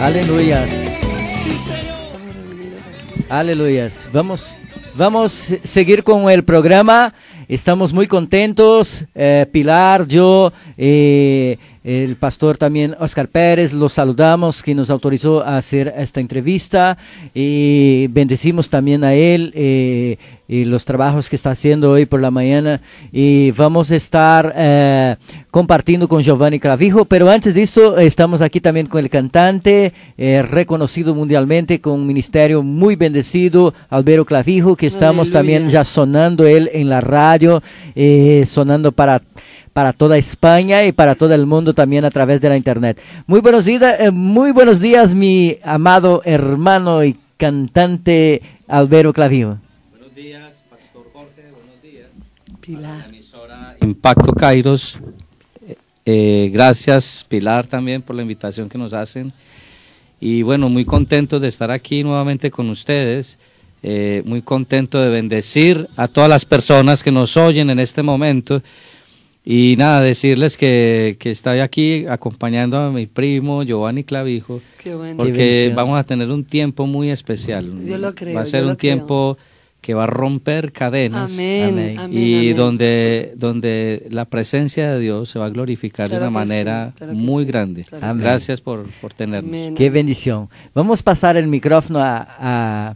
Aleluyas. Aleluyas. Vamos a seguir con el programa. Estamos muy contentos. Pilar, yo, el pastor también Oscar Pérez, los saludamos, que nos autorizó a hacer esta entrevista, y bendecimos también a él y los trabajos que está haciendo hoy por la mañana, y vamos a estar compartiendo con Giovanni Clavijo. Pero antes de esto, estamos aquí también con el cantante reconocido mundialmente, con un ministerio muy bendecido, Alberto Clavijo, que estamos también ya sonando él en la radio, sonando para toda España y para todo el mundo también a través de la internet. Muy buenos días, mi amado hermano y cantante Alberto Clavijo. Buenos días, Pastor Jorge, buenos días. Pilar. A la emisora Impacto Kairos. Gracias, Pilar, también por la invitación que nos hacen. Y bueno, muy contento de estar aquí nuevamente con ustedes. Muy contento de bendecir a todas las personas que nos oyen en este momento. Y nada, decirles que estoy aquí acompañando a mi primo Giovanni Clavijo. Qué bueno. Porque vamos a tener un tiempo muy especial. Yo lo creo. Va a ser un tiempo que va a romper cadenas. Amén. Y donde la presencia de Dios se va a glorificar de una manera muy grande. Claro. Gracias por tenernos. Amén. Qué bendición. Vamos a pasar el micrófono a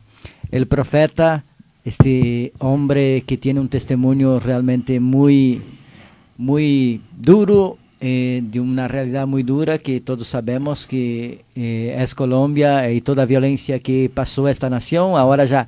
el profeta, este hombre que tiene un testimonio realmente muy duro, de una realidad muy dura que todos sabemos que es Colombia, y toda la violencia que pasó esta nación. Ahora ya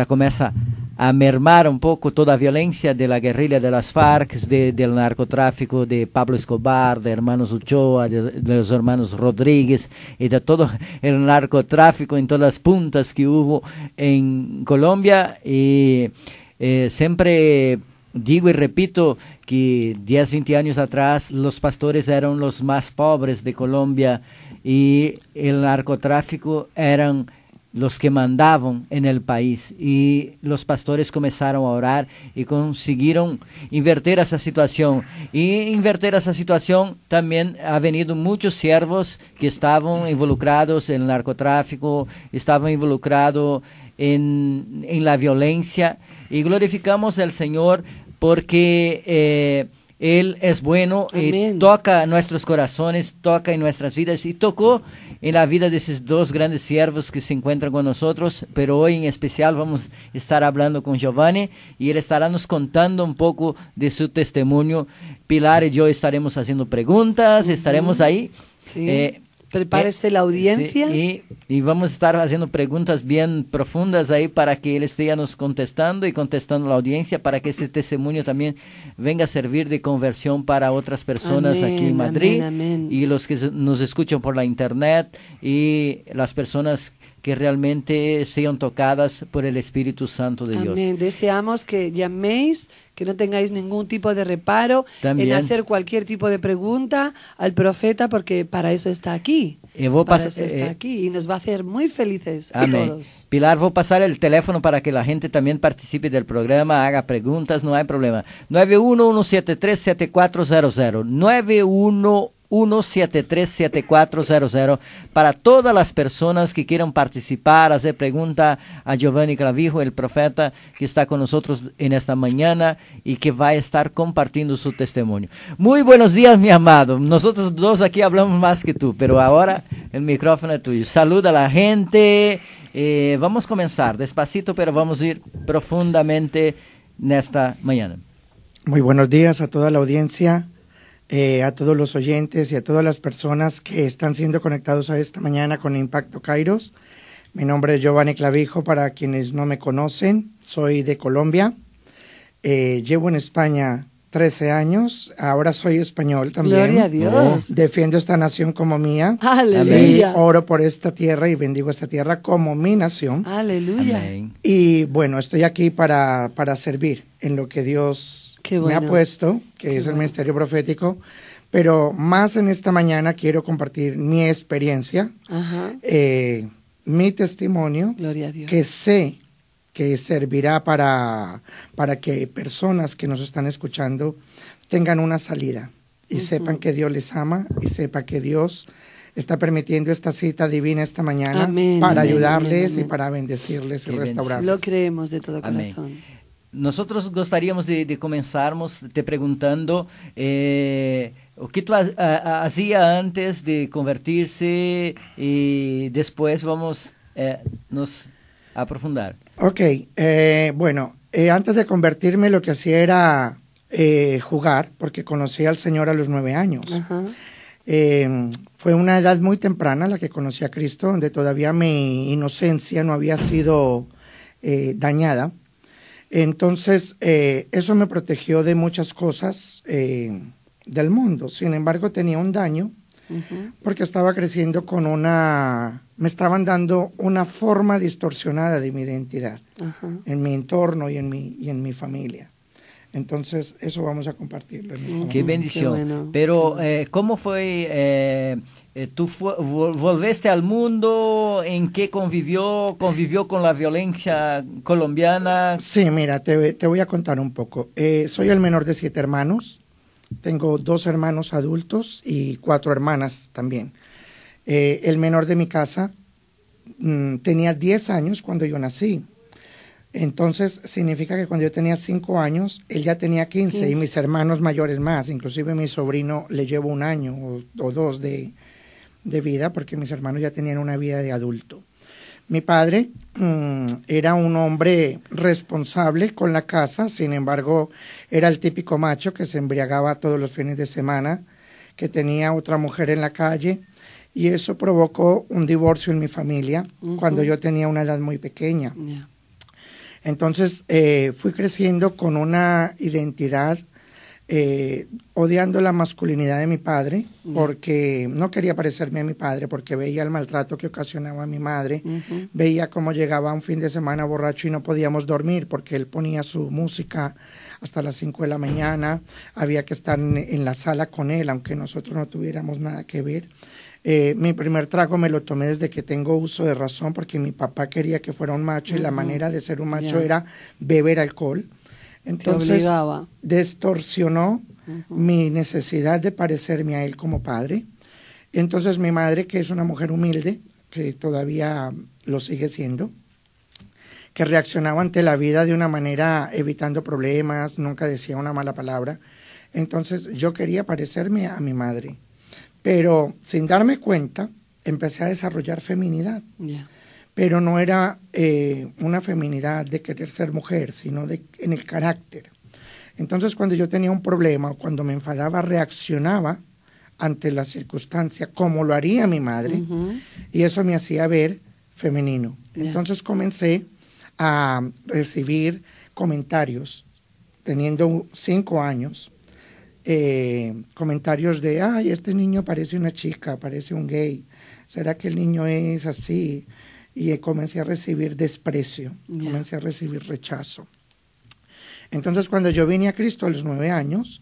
comienza a mermar un poco toda la violencia de la guerrilla de las FARC, del narcotráfico de Pablo Escobar, de hermanos Ochoa, de los hermanos Rodríguez, y de todo el narcotráfico en todas las puntas que hubo en Colombia. Y siempre digo y repito que 10, 20 años atrás los pastores eran los más pobres de Colombia, y el narcotráfico eran los que mandaban en el país, y los pastores comenzaron a orar y consiguieron invertir esa situación. Y invertir esa situación también ha venido muchos siervos que estaban involucrados en el narcotráfico, estaban involucrados en la violencia, y glorificamos al Señor porque Él es bueno. Amén. Y toca nuestros corazones, toca en nuestras vidas, y tocó en la vida de esos dos grandes siervos que se encuentran con nosotros. Pero hoy en especial vamos a estar hablando con Giovanni, y él estará nos contando un poco de su testimonio. Pilar y yo estaremos haciendo preguntas, estaremos ahí. Sí. Prepárese la audiencia. Sí, y vamos a estar haciendo preguntas bien profundas ahí para que él esté nos contestando y contestando a la audiencia, para que este testimonio también venga a servir de conversión para otras personas aquí en Madrid, y los que nos escuchan por la internet, y las personas que realmente sean tocadas por el Espíritu Santo de Dios. Amén. Deseamos que llaméis, que no tengáis ningún tipo de reparo en hacer cualquier tipo de pregunta al profeta, porque para eso está aquí. Para eso está aquí, y nos va a hacer muy felices a todos. Pilar, voy a pasar el teléfono para que la gente también participe del programa, haga preguntas, no hay problema. 911737400, 911737400, para todas las personas que quieran participar, hacer pregunta a Giovanni Clavijo, el profeta que está con nosotros en esta mañana y que va a estar compartiendo su testimonio. Muy buenos días, mi amado. Nosotros dos aquí hablamos más que tú, pero ahora el micrófono es tuyo. Saluda a la gente. Vamos a comenzar despacito, pero vamos a ir profundamente en esta mañana. Muy buenos días a toda la audiencia, a todos los oyentes y a todas las personas que están siendo conectados a esta mañana con Impacto Kairos. Mi nombre es Giovanni Clavijo, para quienes no me conocen, soy de Colombia. Llevo en España 13 años, ahora soy español también. Gloria a Dios. Defiendo esta nación como mía. Aleluya. Y oro por esta tierra y bendigo esta tierra como mi nación. Aleluya. Amén. Y bueno, estoy aquí para servir en lo que Dios me ha puesto, que es el ministerio profético, pero más en esta mañana quiero compartir mi experiencia, mi testimonio, Gloria a Dios, que sé que servirá para que personas que nos están escuchando tengan una salida y sepan que Dios les ama, y sepan que Dios está permitiendo esta cita divina esta mañana amén, para amén, ayudarles amén. Y para bendecirles y restaurarles. Lo creemos de todo amén. corazón. Nosotros gostaríamos de comenzarmos te preguntando o que tú hacía antes de convertirse y después vamos nos aprofundar. Ok, bueno, antes de convertirme lo que hacía era jugar, porque conocí al Señor a los 9 años. Fue una edad muy temprana la que conocí a Cristo, donde todavía mi inocencia no había sido dañada. Entonces, eso me protegió de muchas cosas del mundo. Sin embargo, tenía un daño porque estaba creciendo con me estaban dando una forma distorsionada de mi identidad en mi entorno y en mi familia. Entonces, eso vamos a compartirlo en este momento. Qué bendición. Qué bueno. Pero, ¿cómo fue? ¿Tú volviste al mundo? ¿En qué convivió con la violencia colombiana? Sí, mira, te voy a contar un poco. Soy el menor de 7 hermanos. Tengo 2 hermanos adultos y 4 hermanas también. El menor de mi casa tenía 10 años cuando yo nací. Entonces, significa que cuando yo tenía 5 años, él ya tenía 15 y mis hermanos mayores más. Inclusive mi sobrino le llevo 1 año o 2 de vida porque mis hermanos ya tenían una vida de adulto. Mi padre era un hombre responsable con la casa, sin embargo, era el típico macho que se embriagaba todos los fines de semana, que tenía otra mujer en la calle, y eso provocó un divorcio en mi familia cuando yo tenía una edad muy pequeña. Entonces, fui creciendo con una identidad, odiando la masculinidad de mi padre, porque no quería parecerme a mi padre, porque veía el maltrato que ocasionaba a mi madre, veía cómo llegaba un fin de semana borracho y no podíamos dormir, porque él ponía su música hasta las 5 de la mañana, había que estar en la sala con él, aunque nosotros no tuviéramos nada que ver. Mi primer trago me lo tomé desde que tengo uso de razón, porque mi papá quería que fuera un macho y la manera de ser un macho era beber alcohol. Entonces distorsionó mi necesidad de parecerme a él como padre. Entonces mi madre, que es una mujer humilde, que todavía lo sigue siendo, que reaccionaba ante la vida de una manera evitando problemas, nunca decía una mala palabra. Entonces yo quería parecerme a mi madre. Pero sin darme cuenta, empecé a desarrollar feminidad. Pero no era una feminidad de querer ser mujer, sino en el carácter. Entonces, cuando yo tenía un problema o cuando me enfadaba, reaccionaba ante la circunstancia como lo haría mi madre, y eso me hacía ver femenino. Entonces comencé a recibir comentarios, teniendo 5 años, comentarios de, ay, este niño parece una chica, parece un gay, ¿será que el niño es así? Y comencé a recibir desprecio, comencé a recibir rechazo. Entonces, cuando yo vine a Cristo a los 9 años,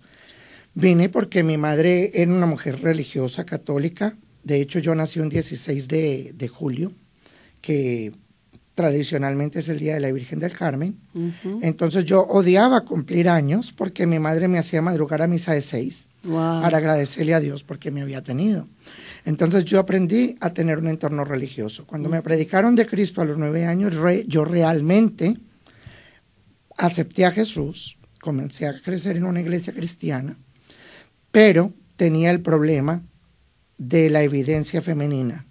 vine porque mi madre era una mujer religiosa, católica. De hecho, yo nací un 16 de julio, que tradicionalmente es el Día de la Virgen del Carmen. Entonces, yo odiaba cumplir años porque mi madre me hacía madrugar a misa de 6 para agradecerle a Dios porque me había tenido. Entonces yo aprendí a tener un entorno religioso. Cuando me predicaron de Cristo a los 9 años, yo realmente acepté a Jesús, comencé a crecer en una iglesia cristiana, pero tenía el problema de la evidencia femenina.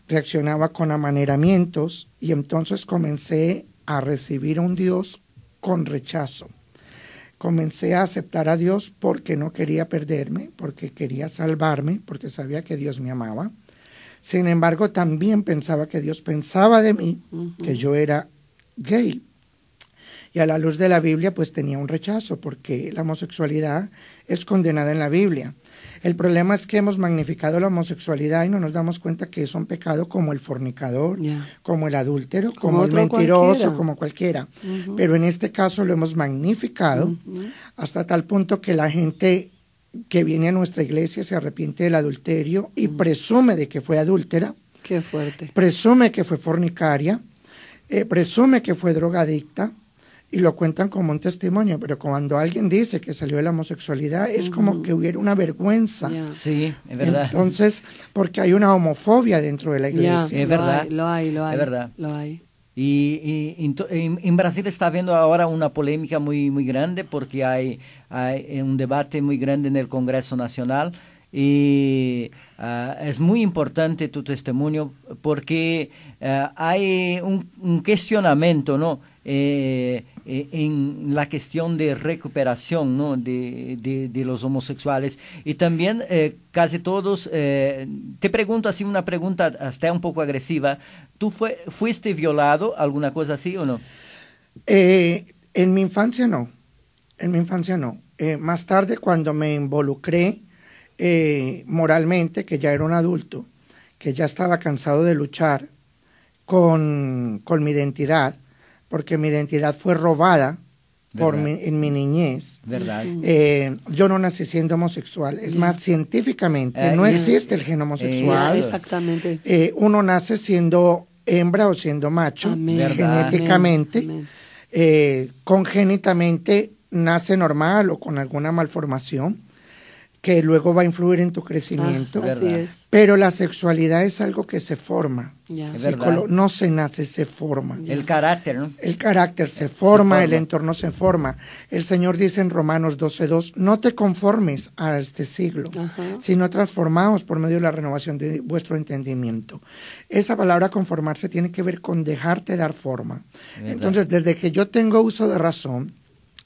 Reaccionaba con amaneramientos y entonces comencé a recibir a un Dios con rechazo. Comencé a aceptar a Dios porque no quería perderme, porque quería salvarme, porque sabía que Dios me amaba. Sin embargo, también pensaba que Dios pensaba de mí, que yo era gay. Y a la luz de la Biblia, pues tenía un rechazo, porque la homosexualidad es condenada en la Biblia. El problema es que hemos magnificado la homosexualidad y no nos damos cuenta que es un pecado como el fornicador, como el adúltero, como el mentiroso, como cualquiera. Pero en este caso lo hemos magnificado hasta tal punto que la gente que viene a nuestra iglesia se arrepiente del adulterio y presume de que fue adúltera. Qué fuerte. Presume que fue fornicaria, presume que fue drogadicta. y lo cuentan como un testimonio, pero cuando alguien dice que salió de la homosexualidad es como que hubiera una vergüenza. Sí, es verdad. Entonces, porque hay una homofobia dentro de la iglesia. Es verdad. Lo hay. Es verdad. Lo hay. Y en Brasil está habiendo ahora una polémica muy grande porque hay un debate muy grande en el Congreso Nacional y es muy importante tu testimonio porque hay un cuestionamiento, ¿no? En la cuestión de recuperación, ¿no? de los homosexuales y también casi todos, te pregunto así una pregunta hasta un poco agresiva, ¿tú fuiste violado, alguna cosa así o no? En mi infancia no, más tarde cuando me involucré moralmente, que ya era un adulto, que ya estaba cansado de luchar con mi identidad, porque mi identidad fue robada en mi niñez. ¿Verdad? Yo no nací siendo homosexual, es más, científicamente no existe el gen homosexual. Exactamente. Uno nace siendo hembra o siendo macho, genéticamente, congénitamente nace normal o con alguna malformación, que luego va a influir en tu crecimiento. Así es. Pero la sexualidad es algo que se forma. No se nace, se forma. El carácter, ¿no? El carácter se forma, el entorno se forma. El Señor dice en Romanos 12:2, no te conformes a este siglo, sino transformaos por medio de la renovación de vuestro entendimiento. Esa palabra conformarse tiene que ver con dejarte dar forma. Entonces, desde que yo tengo uso de razón,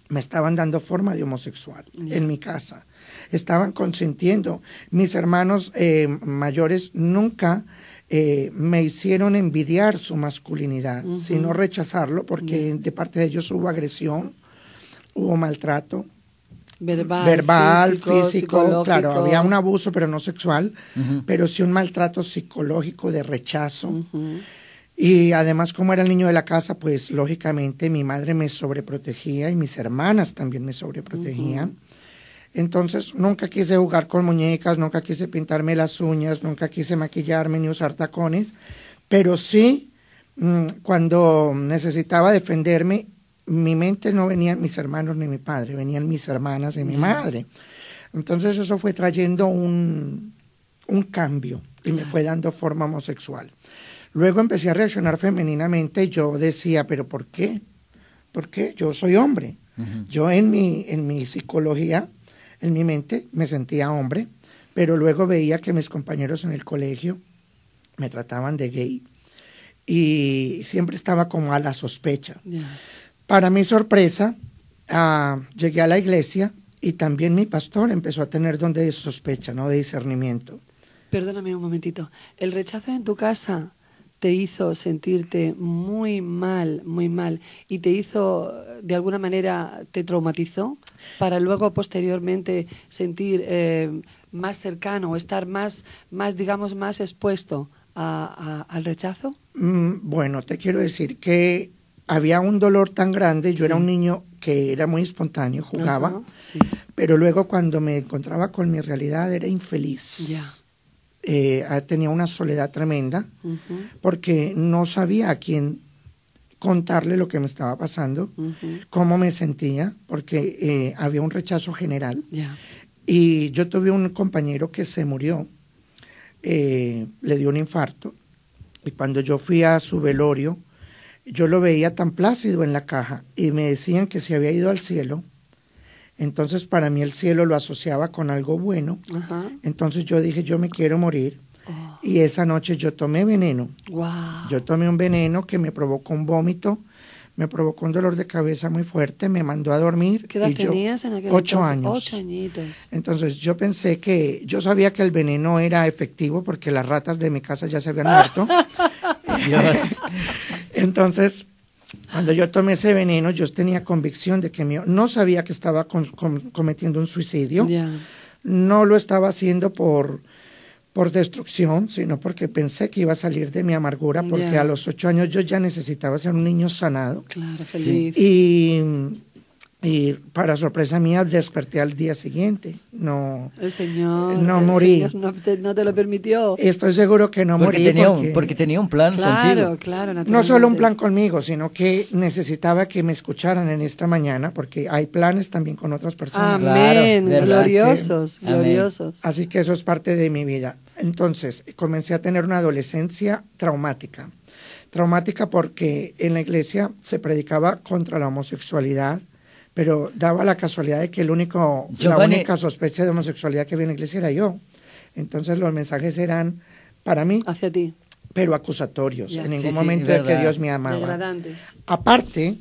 me estaban dando forma de homosexual en mi casa. Estaban consintiendo. Mis hermanos mayores nunca me hicieron envidiar su masculinidad, sino rechazarlo, porque de parte de ellos hubo agresión, hubo maltrato. Verbal, físico, claro, había un abuso, pero no sexual, pero sí un maltrato psicológico de rechazo. Y además, como era el niño de la casa, pues lógicamente mi madre me sobreprotegía y mis hermanas también me sobreprotegían. Entonces, nunca quise jugar con muñecas, nunca quise pintarme las uñas, nunca quise maquillarme ni usar tacones, pero sí, cuando necesitaba defenderme, mi mente no venían mis hermanos ni mi padre, venían mis hermanas y mi madre. Entonces, eso fue trayendo un cambio y me fue dando forma homosexual. Luego empecé a reaccionar femeninamente y yo decía, ¿pero por qué? ¿Por qué? Yo soy hombre. Yo en mi psicología, en mi mente, me sentía hombre, pero luego veía que mis compañeros en el colegio me trataban de gay y siempre estaba como a la sospecha. Para mi sorpresa, llegué a la iglesia y también mi pastor empezó a tener don de sospecha, no de discernimiento. Perdóname un momentito. ¿El rechazo en tu casa te hizo sentirte muy mal, y te hizo, de alguna manera, te traumatizó para luego posteriormente sentir más cercano o estar más digamos, más expuesto al rechazo? Bueno, te quiero decir que había un dolor tan grande. Yo era un niño que era muy espontáneo, jugaba, pero luego cuando me encontraba con mi realidad era infeliz. Tenía una soledad tremenda porque no sabía a quién contarle lo que me estaba pasando, cómo me sentía, porque había un rechazo general. Y yo tuve un compañero que se murió, le dio un infarto, y cuando yo fui a su velorio, yo lo veía tan plácido en la caja y me decían que se había ido al cielo. Entonces, para mí el cielo lo asociaba con algo bueno. Entonces yo dije, yo me quiero morir. Y esa noche yo tomé veneno. Yo tomé un veneno que me provocó un vómito, me provocó un dolor de cabeza muy fuerte, me mandó a dormir. ¿Qué edad tenías en aquel 8 años. 8 añitos. Entonces yo pensé yo sabía que el veneno era efectivo porque las ratas de mi casa ya se habían muerto. Dios. Entonces, cuando yo tomé ese veneno, yo tenía convicción de que no sabía que estaba cometiendo un suicidio. No lo estaba haciendo por destrucción, sino porque pensé que iba a salir de mi amargura, porque a los 8 años yo ya necesitaba ser un niño sanado. Claro, feliz. Y Y para sorpresa mía desperté al día siguiente. No, el Señor morí. El Señor no te lo permitió. Estoy seguro que no morí. Porque tenía un plan contigo. Claro, no solo un plan conmigo, sino que necesitaba que me escucharan en esta mañana, porque hay planes también con otras personas. Amén, claro, gloriosos, amén. gloriosos. Así que eso es parte de mi vida. Entonces, comencé a tener una adolescencia traumática. Traumática porque en la iglesia se predicaba contra la homosexualidad, pero daba la casualidad de que la única sospecha de homosexualidad que había en la iglesia era yo. Entonces los mensajes eran para mí, hacia ti, pero acusatorios. En ningún Sí, momento de que Dios me amaba. degradantes. Aparte,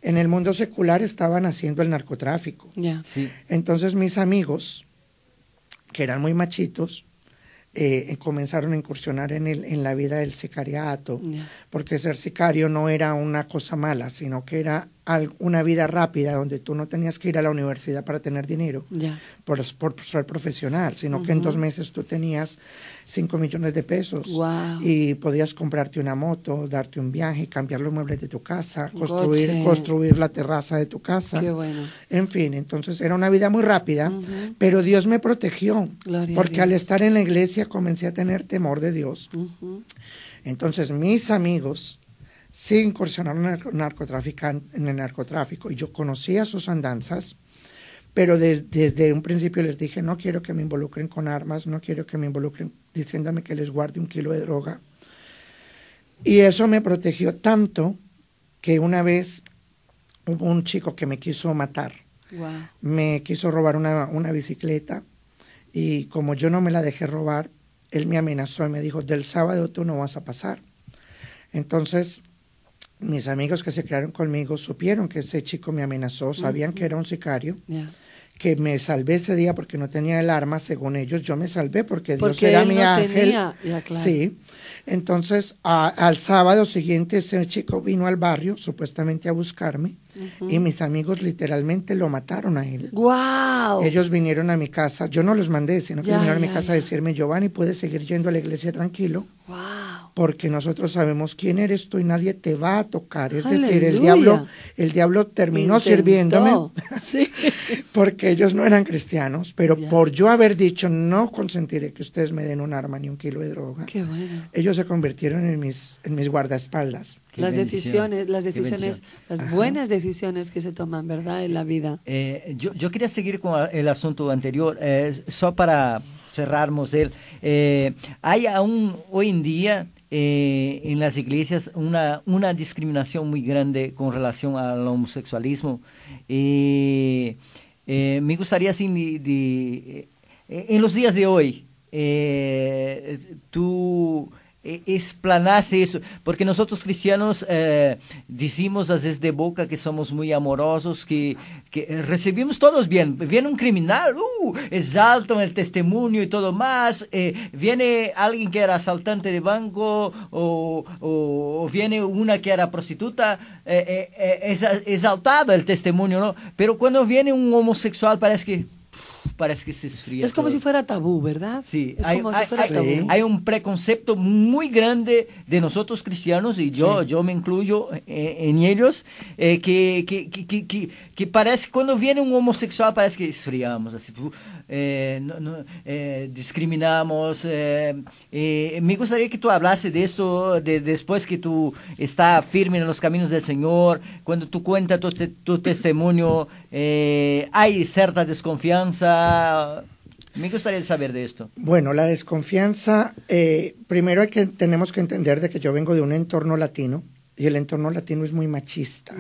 en el mundo secular estaban haciendo el narcotráfico. Sí. Entonces mis amigos, que eran muy machitos, comenzaron a incursionar en la vida del sicariato, porque ser sicario no era una cosa mala, sino que era una vida rápida donde tú no tenías que ir a la universidad para tener dinero por ser profesional, sino que en 2 meses tú tenías 5 millones de pesos y podías comprarte una moto, darte un viaje, cambiar los muebles de tu casa, construir la terraza de tu casa. Qué bueno. En fin, entonces era una vida muy rápida, pero Dios me protegió, porque al estar en la iglesia comencé a tener temor de Dios. Entonces mis amigos sí incursionaron en el narcotráfico y yo conocía sus andanzas, pero desde un principio les dije, no quiero que me involucren con armas, no quiero que me involucren diciéndome que les guarde 1 kilo de droga. Y eso me protegió tanto que una vez hubo un chico que me quiso matar, me quiso robar una bicicleta y como yo no me la dejé robar, él me amenazó y me dijo, del sábado tú no vas a pasar. Entonces mis amigos que se criaron conmigo supieron que ese chico me amenazó, sabían que era un sicario, que me salvé ese día porque no tenía el arma, según ellos, yo me salvé porque Dios era mi ángel. Sí, entonces al sábado siguiente ese chico vino al barrio supuestamente a buscarme y mis amigos literalmente lo mataron a él. ¡Wow! Ellos vinieron a mi casa, yo no los mandé, sino que vinieron a mi casa a decirme, Giovanni, puedes seguir yendo a la iglesia tranquilo. ¡Wow! Porque nosotros sabemos quién eres tú y nadie te va a tocar. Es ¡Aleluya! decir, el diablo terminó sirviéndome porque ellos no eran cristianos, pero por yo haber dicho no consentiré que ustedes me den un arma ni 1 kilo de droga, ¡qué bueno! Ellos se convirtieron en mis guardaespaldas. Las decisiones, las buenas decisiones que se toman, ¿verdad?, en la vida. Yo quería seguir con el asunto anterior, solo para cerrarmos él. Hay aún hoy en día en las iglesias una discriminación muy grande con relación al homosexualismo. Me gustaría, así, en los días de hoy, tú explanase eso, porque nosotros cristianos decimos a veces de boca que somos muy amorosos, que recibimos todos bien. Viene un criminal, exaltan el testimonio y todo más, viene alguien que era asaltante de banco o viene una que era prostituta, exaltado el testimonio, ¿no? Pero cuando viene un homosexual parece que se esfría. Es como todo. Si fuera tabú, ¿verdad? Sí, hay un preconcepto muy grande de nosotros cristianos, y yo me incluyo en ellos, que parece que cuando viene un homosexual parece que esfriamos, así, discriminamos. Me gustaría que tú hablase de esto, después que tú estás firme en los caminos del Señor, cuando tú cuentas tu testimonio, hay cierta desconfianza. Me gustaría saber de esto. Bueno, la desconfianza, primero tenemos que entender de que yo vengo de un entorno latino, y el entorno latino es muy machista.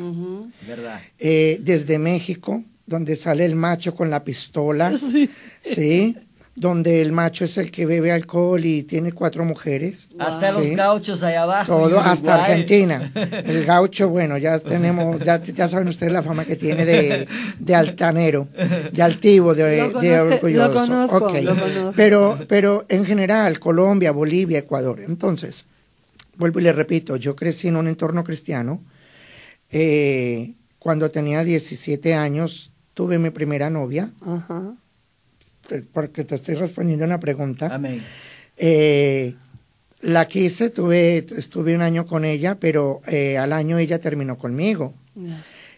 ¿Verdad? Desde México, donde sale el macho con la pistola, ¿sí? Donde el macho es el que bebe alcohol y tiene 4 mujeres. Hasta los gauchos allá abajo. Todo, hasta Argentina. El gaucho, bueno, ya tenemos, ya saben ustedes la fama que tiene de altanero, de altivo, de orgulloso. Lo conozco. Pero en general, Colombia, Bolivia, Ecuador. Entonces, vuelvo y le repito, yo crecí en un entorno cristiano. Cuando tenía 17 años, tuve mi primera novia. Ajá. Porque te estoy respondiendo una pregunta. Amén. La quise, estuve 1 año con ella, pero al año ella terminó conmigo.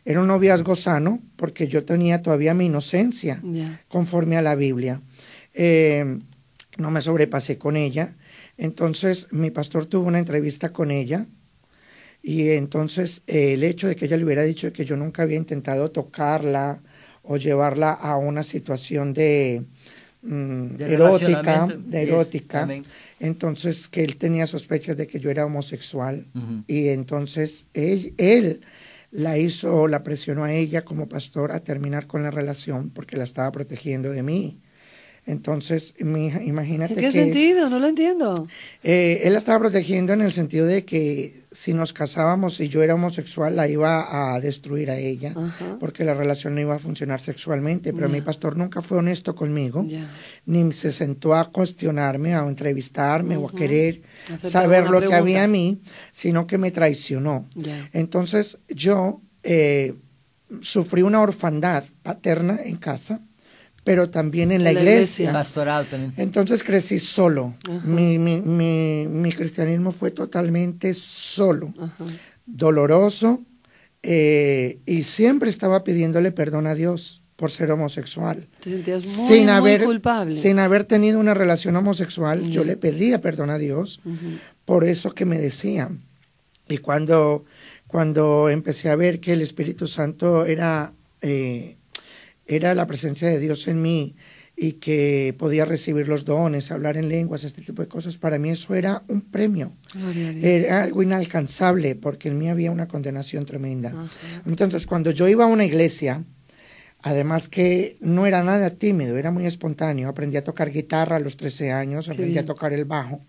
Era un noviazgo sano porque yo tenía todavía mi inocencia conforme a la Biblia. No me sobrepasé con ella. Entonces mi pastor tuvo una entrevista con ella y entonces el hecho de que ella le hubiera dicho que yo nunca había intentado tocarla o llevarla a una situación de erótica, entonces que él tenía sospechas de que yo era homosexual y entonces él la presionó a ella como pastor a terminar con la relación porque la estaba protegiendo de mí. Entonces, imagínate ¿En qué sentido? No lo entiendo. Él la estaba protegiendo en el sentido de que si nos casábamos y yo era homosexual, la iba a destruir a ella, porque la relación no iba a funcionar sexualmente. Pero mi pastor nunca fue honesto conmigo, ni se sentó a cuestionarme, a entrevistarme o a querer saber lo que había en mí, sino que me traicionó. Entonces, yo sufrí una orfandad paterna en casa, pero también en la iglesia. Pastoral también. Entonces crecí solo. Mi cristianismo fue totalmente solo, doloroso, y siempre estaba pidiéndole perdón a Dios por ser homosexual. Te sentías muy culpable. Sin haber tenido una relación homosexual, yo le pedía perdón a Dios por eso que me decían. Y cuando empecé a ver que el Espíritu Santo era la presencia de Dios en mí y que podía recibir los dones, hablar en lenguas, este tipo de cosas, para mí eso era un premio. Era algo inalcanzable porque en mí había una condenación tremenda. Entonces, cuando yo iba a una iglesia, además que no era nada tímido, era muy espontáneo, aprendí a tocar guitarra a los 13 años, aprendí a tocar el bajo.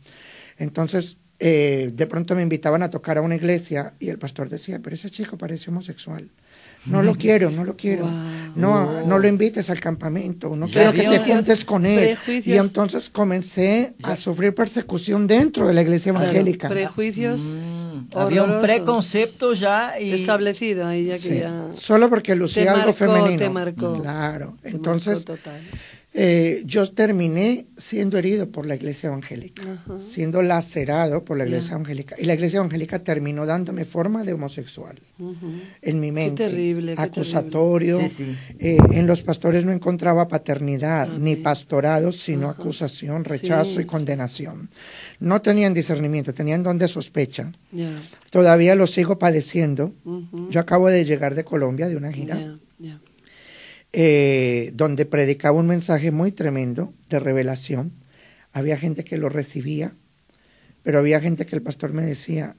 Entonces, de pronto me invitaban a tocar a una iglesia y el pastor decía, pero ese chico parece homosexual. No lo quiero. Wow. No lo invites al campamento, no quiero que te juntes con él. Y entonces comencé a sufrir persecución dentro de la iglesia evangélica. Prejuicios había un preconcepto ya establecido ahí ya que ya solo porque lucía algo femenino. Te marcó. Claro. Entonces yo terminé siendo herido por la iglesia evangélica, siendo lacerado por la iglesia evangélica. Y la iglesia evangélica terminó dándome forma de homosexual en mi mente. Qué terrible, acusatorio. En los pastores no encontraba paternidad, ni pastorado, sino acusación, rechazo y condenación. No tenían discernimiento, tenían don de sospecha. Todavía lo sigo padeciendo. Yo acabo de llegar de Colombia, de una gira. Donde predicaba un mensaje muy tremendo de revelación. Había gente que lo recibía, pero había gente que el pastor me decía,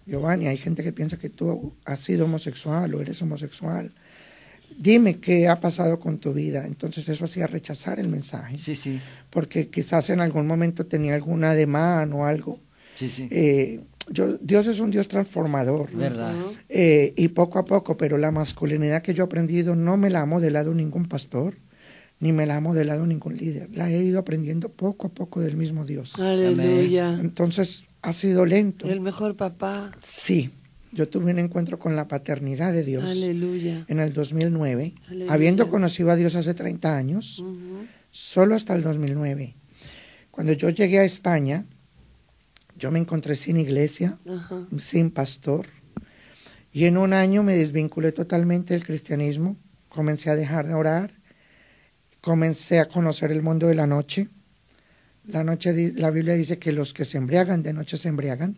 Giovanni, hay gente que piensa que tú has sido homosexual o eres homosexual. Dime qué ha pasado con tu vida. Entonces eso hacía rechazar el mensaje, porque quizás en algún momento tenía alguna ademán o algo. Dios es un Dios transformador, ¿verdad? Y poco a poco, pero la masculinidad que yo he aprendido no me la ha modelado ningún pastor, ni me la ha modelado ningún líder. La he ido aprendiendo poco a poco del mismo Dios. Aleluya. Entonces ha sido lento. El mejor papá. Sí, yo tuve un encuentro con la paternidad de Dios. Aleluya. En el 2009, Aleluya. Habiendo conocido a Dios hace 30 años, solo hasta el 2009. Cuando yo llegué a España, yo me encontré sin iglesia, sin pastor, y en un año me desvinculé totalmente del cristianismo, comencé a dejar de orar, comencé a conocer el mundo de la noche. La Biblia dice que los que se embriagan, de noche se embriagan.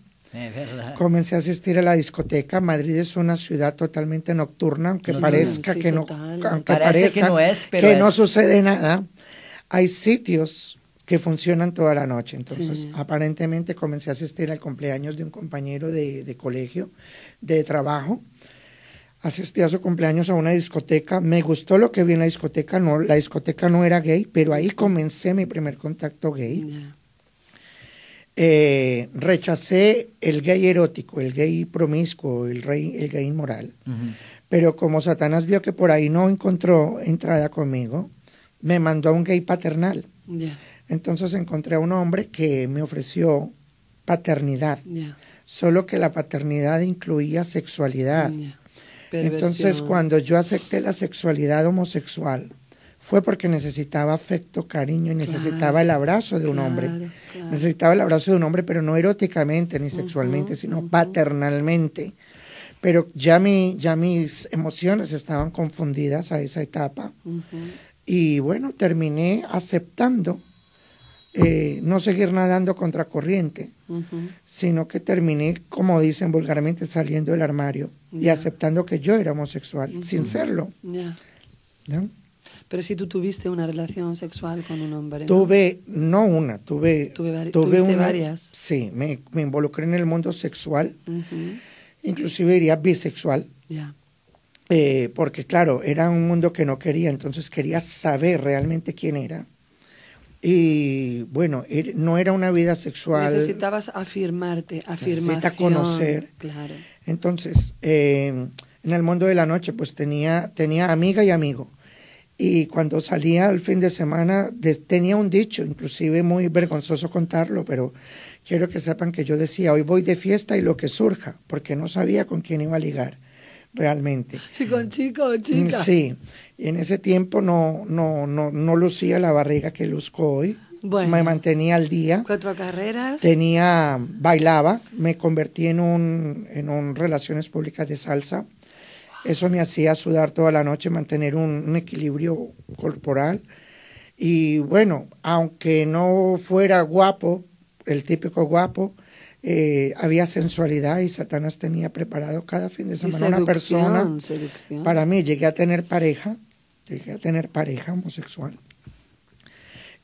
Comencé a asistir a la discoteca. Madrid es una ciudad totalmente nocturna, aunque parezca que no, que no sucede nada. Hay sitios que funcionan toda la noche. Entonces, aparentemente comencé a asistir al cumpleaños de un compañero de colegio, de trabajo. Asistí a su cumpleaños a una discoteca. Me gustó lo que vi en la discoteca no era gay, pero ahí comencé mi primer contacto gay. Rechacé el gay erótico, el gay promiscuo, el gay inmoral. Pero como Satanás vio que por ahí no encontró entrada conmigo, me mandó a un gay paternal. Entonces encontré a un hombre que me ofreció paternidad, solo que la paternidad incluía sexualidad. Entonces cuando yo acepté la sexualidad homosexual, fue porque necesitaba afecto, cariño y necesitaba el abrazo de un hombre. Necesitaba el abrazo de un hombre, pero no eróticamente ni sexualmente, sino paternalmente. pero ya mis emociones estaban confundidas a esa etapa. Y bueno, terminé aceptando no seguir nadando contracorriente, sino que terminé, como dicen vulgarmente, saliendo del armario y aceptando que yo era homosexual, sin serlo. ¿No? Pero si tú tuviste una relación sexual con un hombre. Tuve varias. Sí, me involucré en el mundo sexual, inclusive diría bisexual, porque claro, era un mundo que no quería, entonces quería saber realmente quién era. Y bueno, no era una vida sexual. Necesitabas afirmarte, afirmación. Necesita conocer. Claro. Entonces, en el mundo de la noche, pues tenía amiga y amigo. Y cuando salía el fin de semana, tenía un dicho, inclusive muy vergonzoso contarlo, pero quiero que sepan que yo decía, hoy voy de fiesta y lo que surja, porque no sabía con quién iba a ligar realmente. Sí, con chico o chica. Sí, y en ese tiempo no lucía la barriga que luzco hoy. Bueno, me mantenía al día. 4 carreras. Bailaba, me convertí en un relaciones públicas de salsa. Eso me hacía sudar toda la noche, mantener un equilibrio corporal. Y bueno, aunque no fuera guapo, el típico guapo, había sensualidad y Satanás tenía preparado cada fin de semana una persona. Seducción. Para mí, llegué a tener pareja homosexual.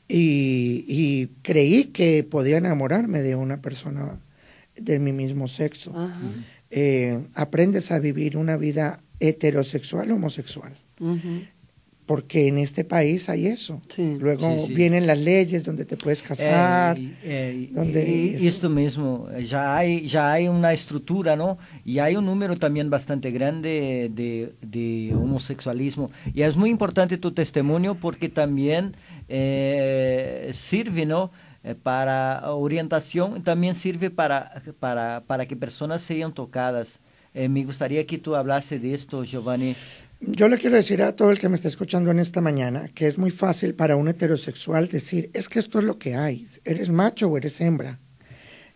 Y creí que podía enamorarme de una persona de mi mismo sexo. Aprendes a vivir una vida heterosexual o homosexual, porque en este país hay eso. Luego vienen las leyes donde te puedes casar. Esto mismo, ya hay una estructura, ¿no? Y hay un número también bastante grande de homosexualismo. Y es muy importante tu testimonio porque también sirve, ¿no? Para orientación, también sirve para que personas sean tocadas. Me gustaría que tú hablases de esto, Giovanni. Yo le quiero decir a todo el que me está escuchando en esta mañana que es muy fácil para un heterosexual decir, es que esto es lo que hay, eres macho o eres hembra.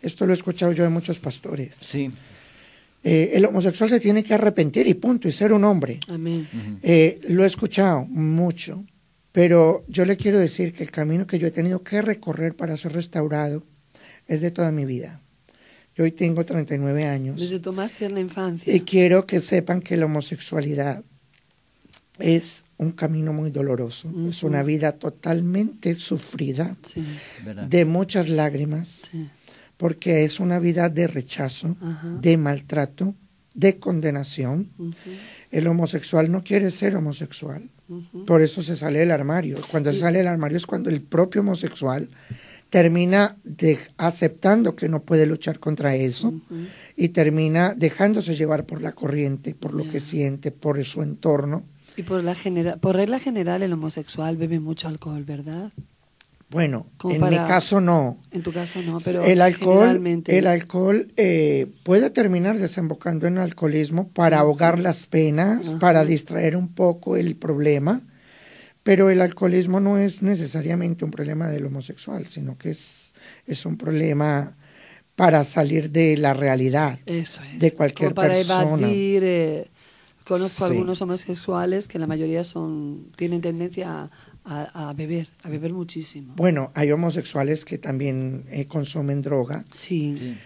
Esto lo he escuchado yo de muchos pastores. Sí. El homosexual se tiene que arrepentir y punto, y ser un hombre. Amén. Lo he escuchado mucho, pero yo le quiero decir que el camino que yo he tenido que recorrer para ser restaurado es de toda mi vida. Yo hoy tengo 39 años. Desde tu más tierna infancia. Y quiero que sepan que la homosexualidad es un camino muy doloroso. Es una vida totalmente sufrida, de muchas lágrimas, porque es una vida de rechazo, de maltrato, de condenación. El homosexual no quiere ser homosexual, por eso se sale del armario. Cuando se sale del armario es cuando el propio homosexual termina aceptando que no puede luchar contra eso y termina dejándose llevar por la corriente, por lo que siente, por su entorno. Y por regla general el homosexual bebe mucho alcohol, ¿verdad? Bueno, mi caso no. En tu caso no, pero el alcohol generalmente... puede terminar desembocando en alcoholismo para ahogar las penas, para distraer un poco el problema. Pero el alcoholismo no es necesariamente un problema del homosexual, sino que es un problema para salir de la realidad. Eso es. De cualquier persona. Para evadir. Conozco algunos homosexuales que la mayoría tienen tendencia a beber muchísimo. Bueno, hay homosexuales que también consumen droga. Sí.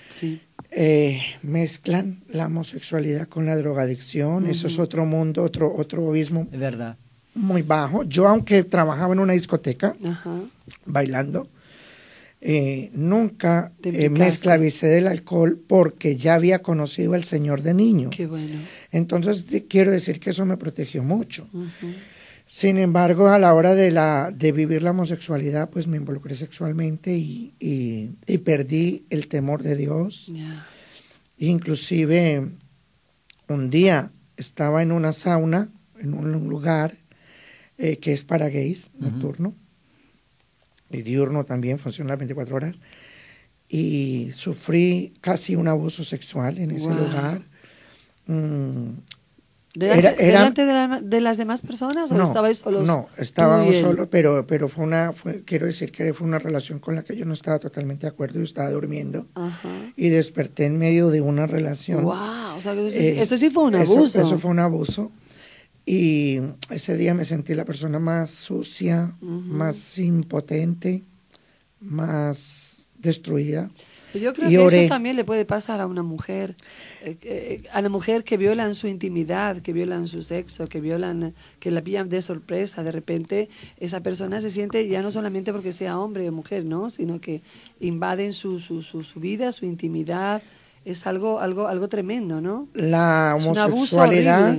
Mezclan la homosexualidad con la drogadicción. Eso es otro mundo, otro abismo. Es verdad. Muy bajo. Yo, aunque trabajaba en una discoteca, bailando, nunca me esclavicé del alcohol porque ya había conocido al Señor de niño. Qué bueno. Entonces, quiero decir que eso me protegió mucho. Sin embargo, a la hora de vivir la homosexualidad, pues me involucré sexualmente y perdí el temor de Dios. Inclusive, un día estaba en una sauna, en un lugar que es para gays, nocturno, y diurno también, funciona las 24 horas, y sufrí casi un abuso sexual en ese lugar. ¿Delante de las demás personas o estabais solos? No, estábamos solos, pero quiero decir que fue una relación con la que yo no estaba totalmente de acuerdo. Yo estaba durmiendo y desperté en medio de una relación. ¡Wow! sea, eso sí fue un abuso. Eso fue un abuso. Y ese día me sentí la persona más sucia, más impotente, más destruida. Yo creo que eso también le puede pasar a una mujer, que violan su intimidad, que violan su sexo, que la pillan de sorpresa. De repente esa persona se siente ya no solamente porque sea hombre o mujer, ¿no? Sino que invaden su vida, su intimidad. Es algo tremendo, ¿no? La homosexualidad,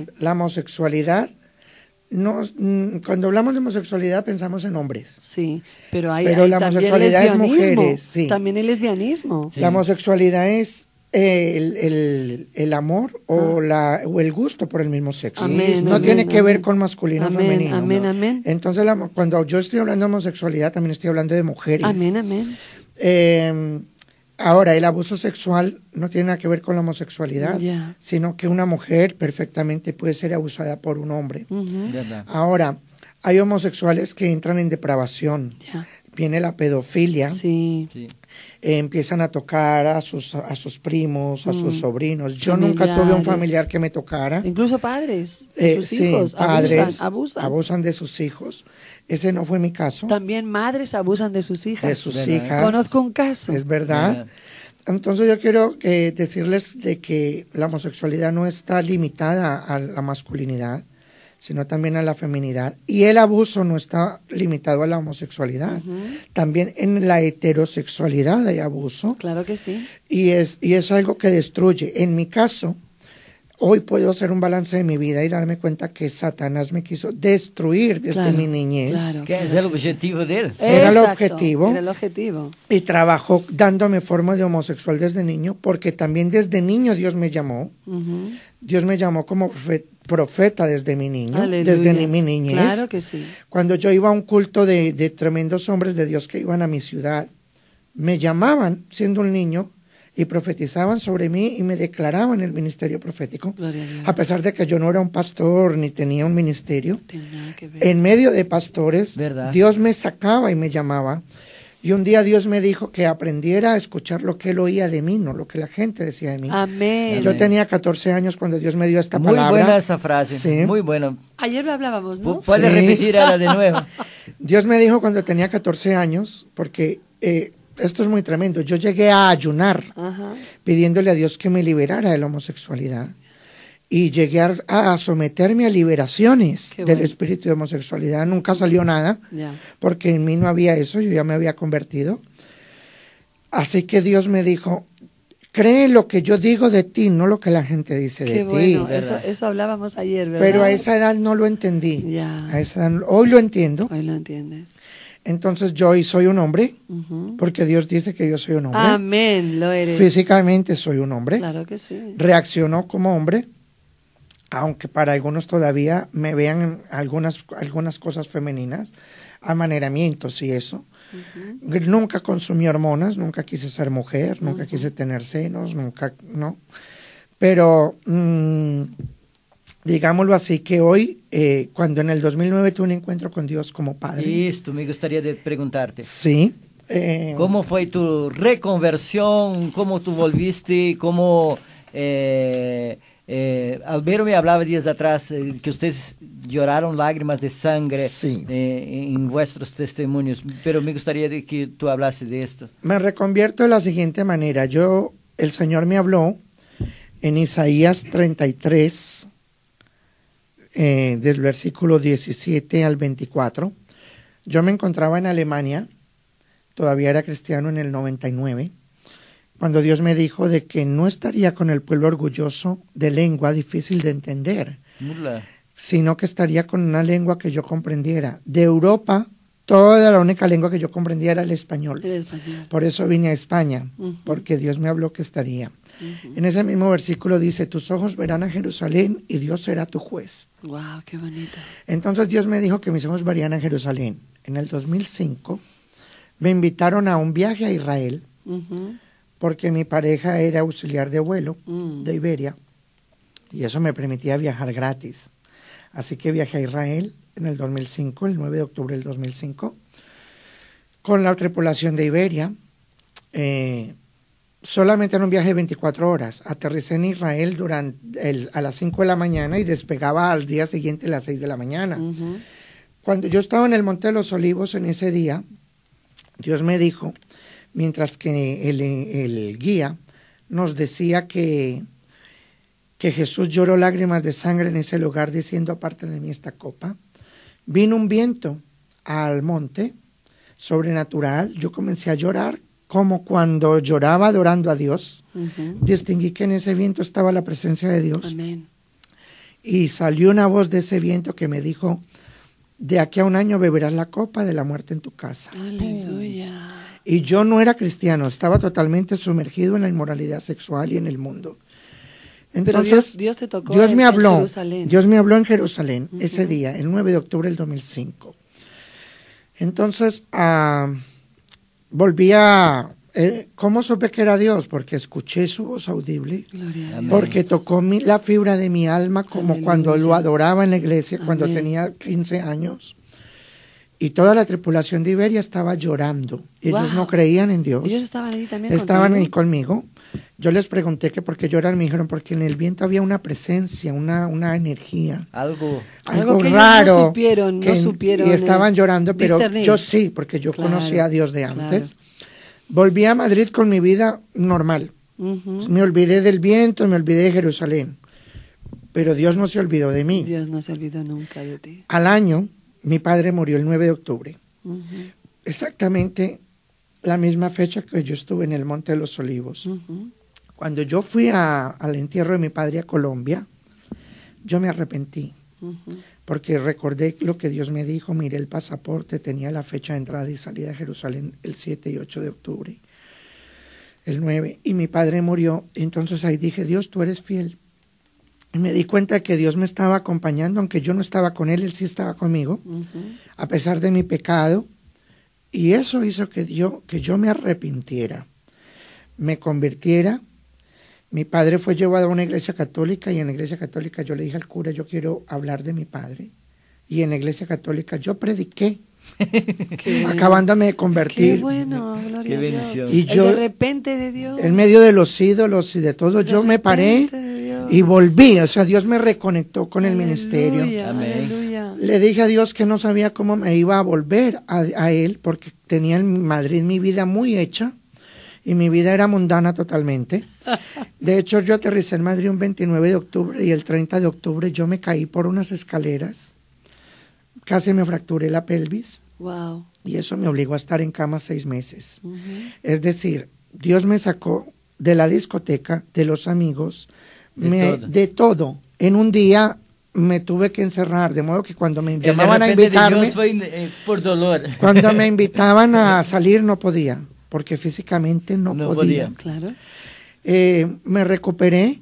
cuando hablamos de homosexualidad pensamos en hombres. Sí, pero la homosexualidad es mujeres. Sí. También el lesbianismo. Sí. La homosexualidad es el amor o el gusto por el mismo sexo. No tiene que ver con masculino o femenino. Amén, amén. Entonces, cuando yo estoy hablando de homosexualidad, también estoy hablando de mujeres. Amén, amén. Ahora, el abuso sexual no tiene nada que ver con la homosexualidad, sino que una mujer perfectamente puede ser abusada por un hombre. Ahora, hay homosexuales que entran en depravación. Viene la pedofilia. Sí. Empiezan a tocar a sus primos, a sus sobrinos. Yo nunca tuve un familiar que me tocara. Incluso padres, sus hijos abusan de sus hijos. Ese no fue mi caso. También madres abusan de sus hijas. De sus hijas. Conozco un caso. Es verdad. Entonces yo quiero decirles de que la homosexualidad no está limitada a la masculinidad, sino también a la feminidad. Y el abuso no está limitado a la homosexualidad. También en la heterosexualidad hay abuso. Claro que sí. Y es algo que destruye. En mi caso, hoy puedo hacer un balance de mi vida y darme cuenta que Satanás me quiso destruir desde mi niñez. Claro, que es el objetivo de él. Era el objetivo. Era el objetivo. Y trabajó dándome forma de homosexual desde niño, porque también desde niño Dios me llamó. Dios me llamó como profeta desde mi niño, desde mi niñez. Claro que sí. Cuando yo iba a un culto de tremendos hombres de Dios que iban a mi ciudad, me llamaban siendo un niño y profetizaban sobre mí y me declaraban el ministerio profético. A pesar de que yo no era un pastor ni tenía un ministerio, en medio de pastores, Dios me sacaba y me llamaba. Y un día Dios me dijo que aprendiera a escuchar lo que él oía de mí, no lo que la gente decía de mí. Amén. Yo tenía 14 años cuando Dios me dio esta palabra. Muy buena esa frase, sí. Muy buena. Ayer lo hablábamos, ¿no? ¿Puedes repetirla de nuevo? Dios me dijo cuando tenía 14 años, porque esto es muy tremendo, yo llegué a ayunar pidiéndole a Dios que me liberara de la homosexualidad. Y llegué a someterme a liberaciones del espíritu de homosexualidad. Nunca salió nada, porque en mí no había eso, yo ya me había convertido. Así que Dios me dijo, cree lo que yo digo de ti, no lo que la gente dice de ti. Eso hablábamos ayer, ¿verdad? Pero a esa edad no lo entendí. A esa edad, hoy lo entiendo. Hoy lo entiendes. Entonces yo hoy soy un hombre, porque Dios dice que yo soy un hombre. Amén, lo eres. Físicamente soy un hombre. Claro que sí. Reaccionó como hombre. Aunque para algunos todavía me vean algunas cosas femeninas, amaneramientos y eso. Nunca consumí hormonas, nunca quise ser mujer, nunca quise tener senos, no. Pero, digámoslo así, que hoy, cuando en el 2009 tuve un encuentro con Dios como padre. Esto me gustaría de preguntarte. Sí. ¿Cómo fue tu reconversión? ¿Cómo tú volviste? ¿Cómo... Albero me hablaba días atrás que ustedes lloraron lágrimas de sangre en vuestros testimonios, pero me gustaría de que tú hablaste de esto. Me reconvierto de la siguiente manera. El Señor me habló en Isaías 33, del versículo 17 al 24. Yo me encontraba en Alemania, todavía era cristiano en el 99, cuando Dios me dijo de que no estaría con el pueblo orgulloso de lengua difícil de entender, sino que estaría con una lengua que yo comprendiera. De Europa, toda la única lengua que yo comprendía era el español. Por eso vine a España, porque Dios me habló que estaría. En ese mismo versículo dice, tus ojos verán a Jerusalén y Dios será tu juez. ¡Wow, qué bonito! Entonces Dios me dijo que mis ojos verían a Jerusalén. En el 2005 me invitaron a un viaje a Israel, porque mi pareja era auxiliar de vuelo de Iberia y eso me permitía viajar gratis. Así que viajé a Israel en el 2005, el 9 de octubre del 2005, con la tripulación de Iberia. solamente era un viaje de 24 horas. Aterricé en Israel a las 5 de la mañana y despegaba al día siguiente a las 6 de la mañana. Cuando yo estaba en el Monte de los Olivos en ese día, Dios me dijo, mientras que el guía nos decía que Jesús lloró lágrimas de sangre en ese lugar diciendo, aparte de mí esta copa, vino un viento al monte sobrenatural, yo comencé a llorar como cuando lloraba adorando a Dios. Distinguí que en ese viento estaba la presencia de Dios. Amén. Y salió una voz de ese viento que me dijo, de aquí a un año beberás la copa de la muerte en tu casa. Aleluya. Y yo no era cristiano, estaba totalmente sumergido en la inmoralidad sexual y en el mundo. Entonces, pero Dios te tocó Dios me habló, en Jerusalén. Dios me habló en Jerusalén ese día, el 9 de octubre del 2005. Entonces, volví a... ¿Cómo supe que era Dios? Porque escuché su voz audible, porque tocó la fibra de mi alma como Aleluya. Cuando lo adoraba en la iglesia, cuando tenía 15 años. Y toda la tripulación de Iberia estaba llorando. Ellos no creían en Dios. Ellos estaban ahí también Estaban ahí conmigo. Yo les pregunté que por qué lloran, me dijeron porque en el viento había una presencia, una energía. Algo que raro. No supieron. Y estaban llorando, pero yo sí, porque yo conocía a Dios de antes. Claro. Volví a Madrid con mi vida normal. Me olvidé del viento, me olvidé de Jerusalén. Pero Dios no se olvidó de mí. Dios no se olvidó nunca de ti. Al año, mi padre murió el 9 de octubre. Exactamente la misma fecha que yo estuve en el Monte de los Olivos. Cuando yo fui al entierro de mi padre a Colombia, yo me arrepentí. Porque recordé lo que Dios me dijo, miré el pasaporte, tenía la fecha de entrada y salida de Jerusalén el 7 y 8 de octubre, el 9, y mi padre murió. Entonces ahí dije, Dios, tú eres fiel. Y me di cuenta de que Dios me estaba acompañando, aunque yo no estaba con Él sí estaba conmigo, a pesar de mi pecado. Y eso hizo que yo me arrepintiera, me convirtiera. Mi padre fue llevado a una iglesia católica y en la iglesia católica yo le dije al cura, yo quiero hablar de mi padre. Y en la iglesia católica yo prediqué, acabándome de convertir. Qué bueno, gloria a Dios. Y yo, de repente de Dios. En medio de los ídolos y de todo, yo me paré y volví. O sea, Dios me reconectó con el ministerio. Aleluya. Le dije a Dios que no sabía cómo me iba a volver a Él, porque tenía en Madrid mi vida muy hecha. Y mi vida era mundana totalmente. De hecho, yo aterricé en Madrid un 29 de octubre y el 30 de octubre yo me caí por unas escaleras. Casi me fracturé la pelvis. Wow. Y eso me obligó a estar en cama 6 meses. Es decir, Dios me sacó de la discoteca, de los amigos, de todo. En un día me tuve que encerrar, de modo que cuando me llamaban a invitarme, por dolor. Cuando me invitaban a salir no podía. Porque físicamente no podía. Claro. Me recuperé,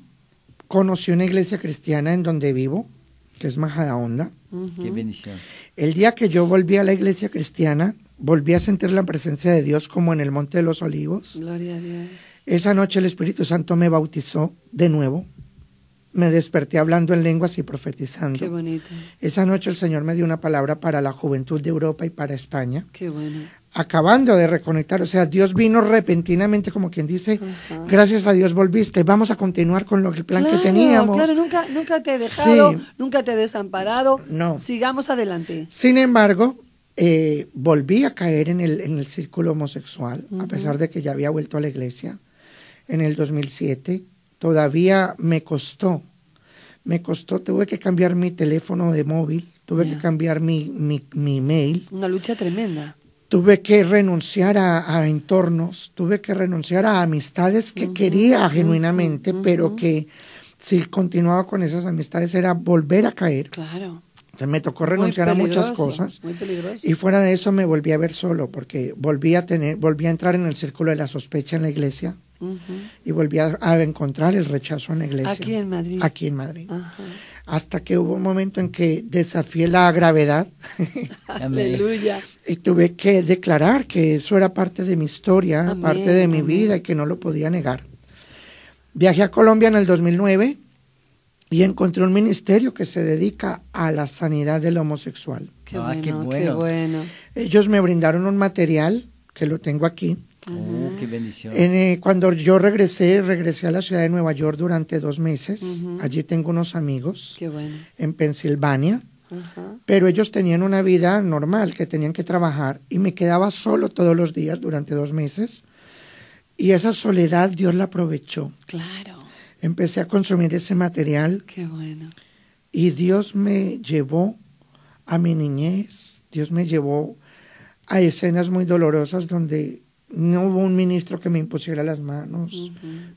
conocí una iglesia cristiana en donde vivo, que es Majadahonda. Qué bendición. El día que yo volví a la iglesia cristiana, volví a sentir la presencia de Dios como en el Monte de los Olivos. Gloria a Dios. Esa noche el Espíritu Santo me bautizó de nuevo. Me desperté hablando en lenguas y profetizando. Qué bonito. Esa noche el Señor me dio una palabra para la juventud de Europa y para España. Qué bueno. Acabando de reconectar, o sea, Dios vino repentinamente, como quien dice, gracias a Dios volviste, vamos a continuar con el plan que teníamos. Claro, nunca te he dejado, nunca te he desamparado, no. Sigamos adelante. Sin embargo, volví a caer en el círculo homosexual, a pesar de que ya había vuelto a la iglesia, en el 2007, todavía me costó, tuve que cambiar mi teléfono de móvil, tuve que cambiar mi mail. Una lucha tremenda. Tuve que renunciar a entornos, tuve que renunciar a amistades que quería genuinamente, pero que si continuaba con esas amistades era volver a caer. Claro. Entonces me tocó renunciar a muchas cosas. Muy peligroso. Y fuera de eso me volví a ver solo, porque volví a entrar en el círculo de la sospecha en la iglesia y volví a encontrar el rechazo en la iglesia. Aquí en Madrid. Aquí en Madrid. Hasta que hubo un momento en que desafié la gravedad. Aleluya. Y tuve que declarar que eso era parte de mi historia, parte de mi vida y que no lo podía negar. Viajé a Colombia en el 2009 y encontré un ministerio que se dedica a la sanidad del homosexual. Qué bueno. Qué bueno. Ellos me brindaron un material, que lo tengo aquí, Qué bendición. Cuando yo regresé a la ciudad de Nueva York durante 2 meses. Allí tengo unos amigos. Qué bueno. En Pensilvania. Pero ellos tenían una vida normal, que tenían que trabajar, y me quedaba solo todos los días durante 2 meses. Y esa soledad Dios la aprovechó. Claro. Empecé a consumir ese material. Qué bueno. Y Dios me llevó a mi niñez. Dios me llevó a escenas muy dolorosas donde no hubo un ministro que me impusiera las manos,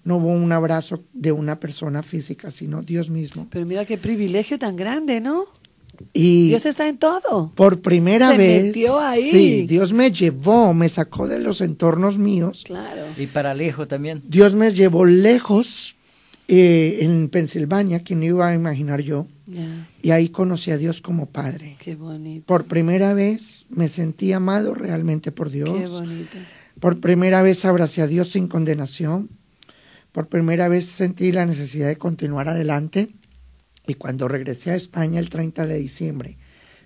no hubo un abrazo de una persona física, sino Dios mismo. Pero mira qué privilegio tan grande, ¿no? Y Dios está en todo. Por primera vez, se metió ahí. Sí, Dios me llevó, me sacó de los entornos míos. Claro. Y para lejos también. Dios me llevó lejos, en Pensilvania, que no iba a imaginar yo. Yeah. Y ahí conocí a Dios como Padre. Qué bonito. Por primera vez me sentí amado realmente por Dios. Qué bonito. Por primera vez abracé a Dios sin condenación. Por primera vez sentí la necesidad de continuar adelante. Y cuando regresé a España el 30 de diciembre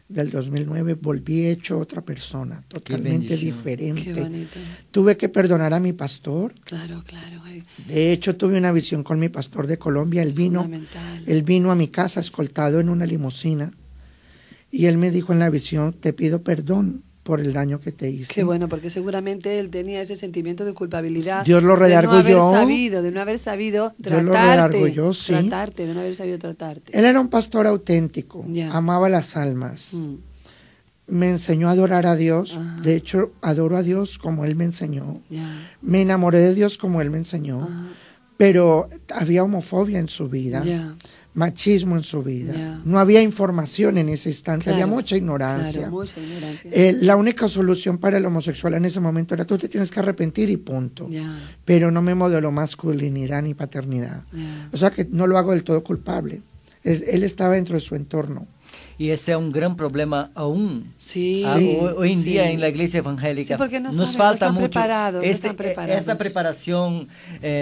del 2009, volví hecho otra persona, totalmente diferente. Qué bonito. Tuve que perdonar a mi pastor. Claro, claro. De hecho, tuve una visión con mi pastor de Colombia. Él vino a mi casa escoltado en una limusina. Y él me dijo en la visión, te pido perdón por el daño que te hice. Qué bueno, porque seguramente él tenía ese sentimiento de culpabilidad. Dios lo redarguyó. De no haber sabido tratarte. Dios lo redarguyó, sí. De no haber sabido tratarte. Él era un pastor auténtico, amaba las almas. Me enseñó a adorar a Dios. De hecho, adoro a Dios como Él me enseñó. Me enamoré de Dios como Él me enseñó. Pero había homofobia en su vida. Machismo en su vida. No había información en ese instante, había mucha ignorancia. Mucha ignorancia. La única solución para el homosexual en ese momento era tú te tienes que arrepentir y punto. Pero no me modeló masculinidad ni paternidad. O sea que no lo hago del todo culpable. Él estaba dentro de su entorno. Y ese es un gran problema aún. Sí, hoy en día en la iglesia evangélica. Sí, porque nos falta mucho están preparados. Esta preparación,